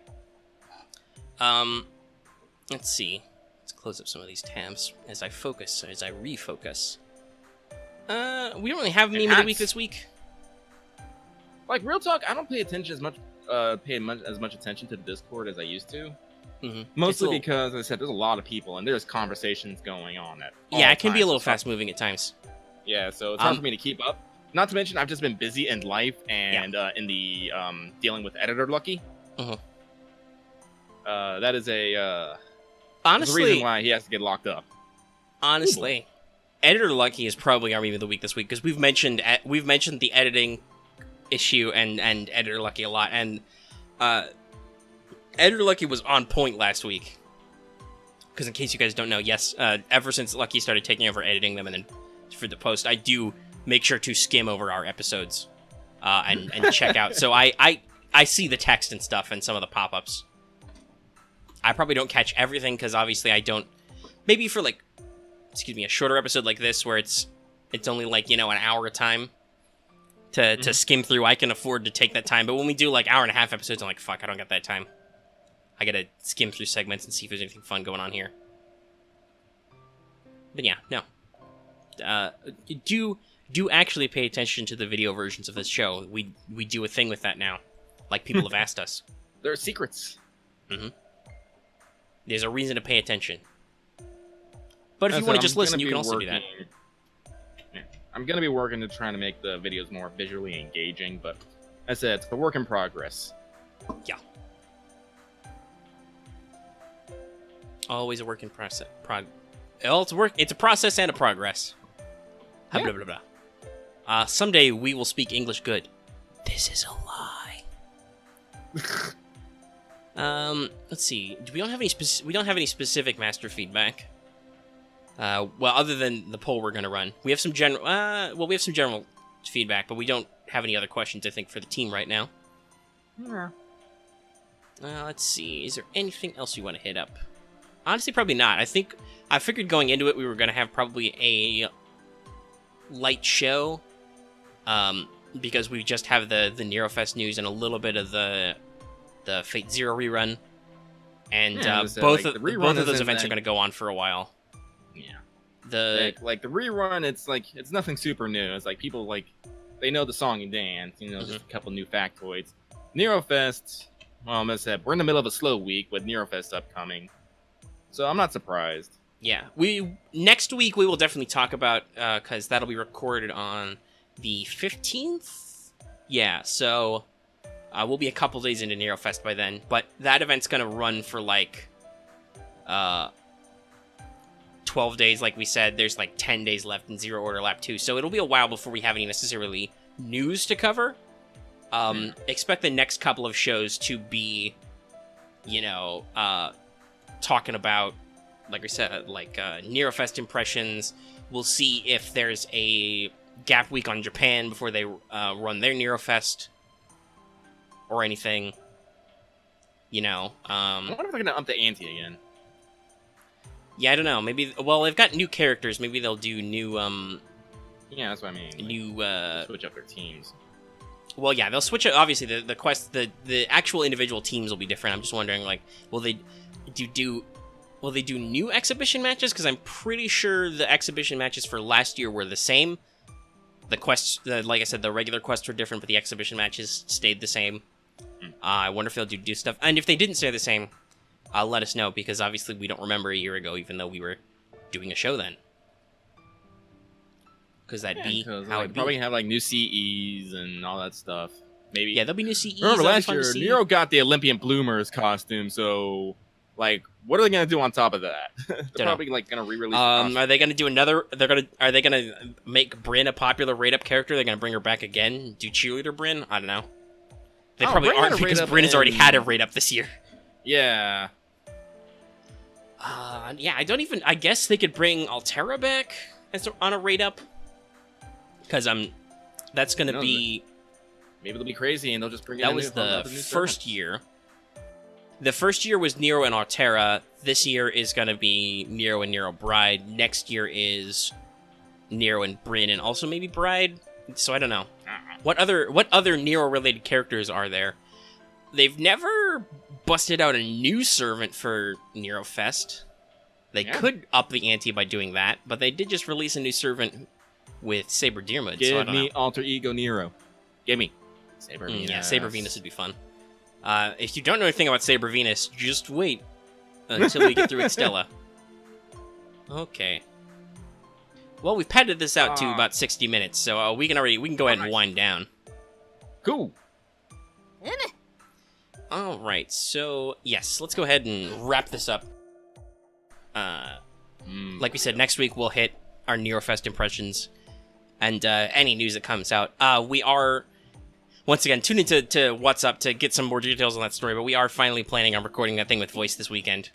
A: Let's see. Let's close up some of these tabs as I refocus. We don't really have meme of the week this week.
B: Like, real talk, I don't pay attention as much attention to the Discord as I used to.
A: Mm-hmm.
B: Mostly because, as I said, there's a lot of people and there's conversations going on at all
A: it can be a little
B: times.
A: fast-moving at times.
B: Yeah, so it's hard for me to keep up. Not to mention, I've just been busy in life and in the dealing with Editor Lucky.
A: Mm-hmm.
B: That is
A: honestly,
B: the reason why he has to get locked up.
A: Honestly, Editor Lucky is probably our meme of the week this week, because we've mentioned the editing issue and Editor Lucky a lot, and Editor Lucky was on point last week. Because in case you guys don't know, yes, ever since Lucky started taking over editing them and then for the post, I do make sure to skim over our episodes and check out. So I I see the text and stuff and some of the pop-ups. I probably don't catch everything because obviously I don't. Maybe for like, excuse me, a shorter episode like this where it's only like, you know, an hour of time to skim through, I can afford to take that time. But when we do like hour and a half episodes, I'm like, fuck, I don't got that time. I gotta skim through segments and see if there's anything fun going on here. But yeah, no. Do actually pay attention to the video versions of this show. We do a thing with that now, like people have asked us.
B: There are secrets.
A: Mm-hmm. There's a reason to pay attention. But if you want to just listen, you can also do that.
B: Yeah, I'm gonna be working to try to make the videos more visually engaging, but as I said, it's a work in progress.
A: Yeah. Always a work in process. It's a process and a progress.
B: Yeah.
A: Blah, blah, blah. Someday we will speak English good. This is a lie. Let's see. We don't have any specific master feedback. Well, other than the poll we're gonna run, we have some general. We have some general feedback, but we don't have any other questions. I think for the team right now.
B: Yeah.
A: Let's see. Is there anything else you want to hit up? Honestly, probably not. I figured going into it we were gonna have probably a light show, because we just have the Nerofest news and a little bit of the Fate Zero rerun, and both of those events are going to go on for a while.
B: Yeah,
A: the
B: rerun, it's nothing super new. It's like people they know the song and dance, just a couple new factoids. Nerofest, well, as I said, we're in the middle of a slow week with Nerofest upcoming, so I'm not surprised.
A: Yeah, next week we will definitely talk about, because that'll be recorded on the 15th. Yeah, so we'll be a couple days into Nerofest by then, but that event's gonna run for 12 days, like we said. There's 10 days left in Zero Order Lap 2, so it'll be a while before we have any necessarily news to cover. Expect the next couple of shows to be, talking about, like I said, Nerofest impressions. We'll see if there's a gap week on Japan before they run their Nerofest or anything.
B: I wonder if they're gonna up the ante again.
A: Yeah, I don't know. Maybe. Well, they've got new characters. Maybe they'll do new.
B: Yeah, that's what I mean.
A: New.
B: Switch up their teams.
A: Well, yeah, they'll switch it. Obviously, the quest, the actual individual teams will be different. I'm just wondering, will they do new exhibition matches? Because I'm pretty sure the exhibition matches for last year were the same. The quests, like I said, the regular quests were different, but the exhibition matches stayed the same. I wonder if they'll do stuff. And if they didn't stay the same, let us know, because obviously we don't remember a year ago, even though we were doing a show then. Because that'd be how it'd be.
B: Probably have new CEs and all that stuff. Maybe.
A: Yeah, there'll be new CEs.
B: Remember last year, Nero got the Olympian Bloomers costume, so what are they gonna do on top of that? They're probably gonna re-release.
A: Are they gonna do another? Are they gonna make Bryn a popular rate-up character? They're gonna bring her back again? Do cheerleader Bryn? I don't know. They probably aren't, because Bryn has already had a rate-up this year.
B: Yeah.
A: Yeah. I guess they could bring Altera back on a rate-up, because that's gonna be.
B: Maybe they'll be crazy and they'll just bring.
A: That was the first year. The first year was Nero and Altera. This year is going to be Nero and Nero Bride. Next year is Nero and Bryn, and also maybe Bride. So I don't know. What other Nero-related characters are there? They've never busted out a new servant for Nerofest. They could up the ante by doing that, but they did just release a new servant with Saber Diarmuid.
B: Give me alter ego Nero. Give me Saber Venus.
A: Yeah, Saber Venus would be fun. If you don't know anything about Saber Venus, just wait until we get through Estella. Okay. Well, we've padded this out to about 60 minutes, so we can go ahead and wind down.
B: Cool.
A: All right, so yes, let's go ahead and wrap this up. Like we said, next week we'll hit our Nerofest impressions and any news that comes out. We are. Once again, tune into What's Up to get some more details on that story, but we are finally planning on recording that thing with voice this weekend.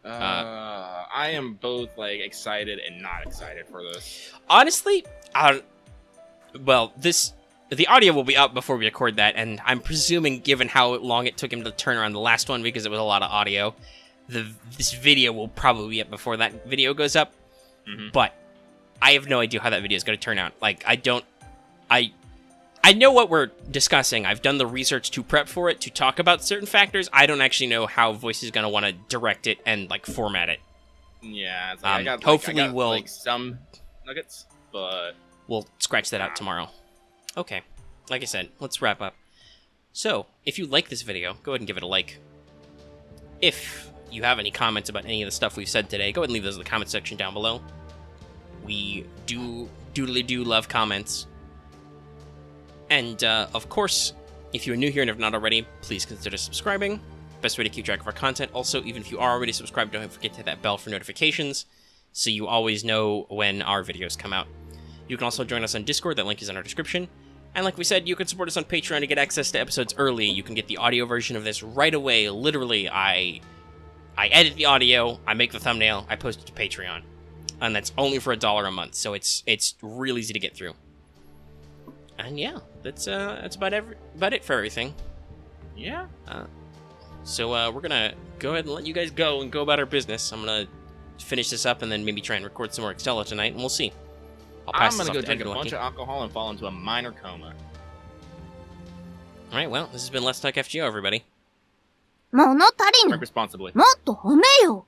B: I am both excited and not excited for this.
A: Honestly, well, this the audio will be up before we record that, and I'm presuming, given how long it took him to turn around the last one because it was a lot of audio, this video will probably be up before that video goes up. But I have no idea how that video is going to turn out. Like, I know what we're discussing. I've done the research to prep for it, to talk about certain factors. I don't actually know how Voice is going to want to direct it and, like, format it.
B: Yeah, it's like,
A: hopefully
B: I got,
A: we'll...
B: like, some nuggets, but...
A: We'll scratch that out tomorrow. Okay, like I said, let's wrap up. So, if you like this video, go ahead and give it a like. If you have any comments about any of the stuff we've said today, go ahead and leave those in the comment section down below. We do love comments. And, of course, if you are new here and have not already, please consider subscribing. Best way to keep track of our content. Also, even if you are already subscribed, don't forget to hit that bell for notifications, so you always know when our videos come out. You can also join us on Discord, that link is in our description. And like we said, you can support us on Patreon to get access to episodes early. You can get the audio version of this right away. Literally, I edit the audio, I make the thumbnail, I post it to Patreon. And that's only for $1 a month, so it's real easy to get through. And yeah, that's about it for everything.
B: Yeah.
A: So we're gonna go ahead and let you guys go and go about our business. I'm gonna finish this up and then maybe try and record some more Accel tonight, and we'll see.
B: I'm gonna go drink a bunch of alcohol and fall into a minor coma.
A: Alright, well, this has been Let's Talk FGO, everybody.
C: 物足りぬ。
B: Drink responsibly.
C: もっと褒めよ。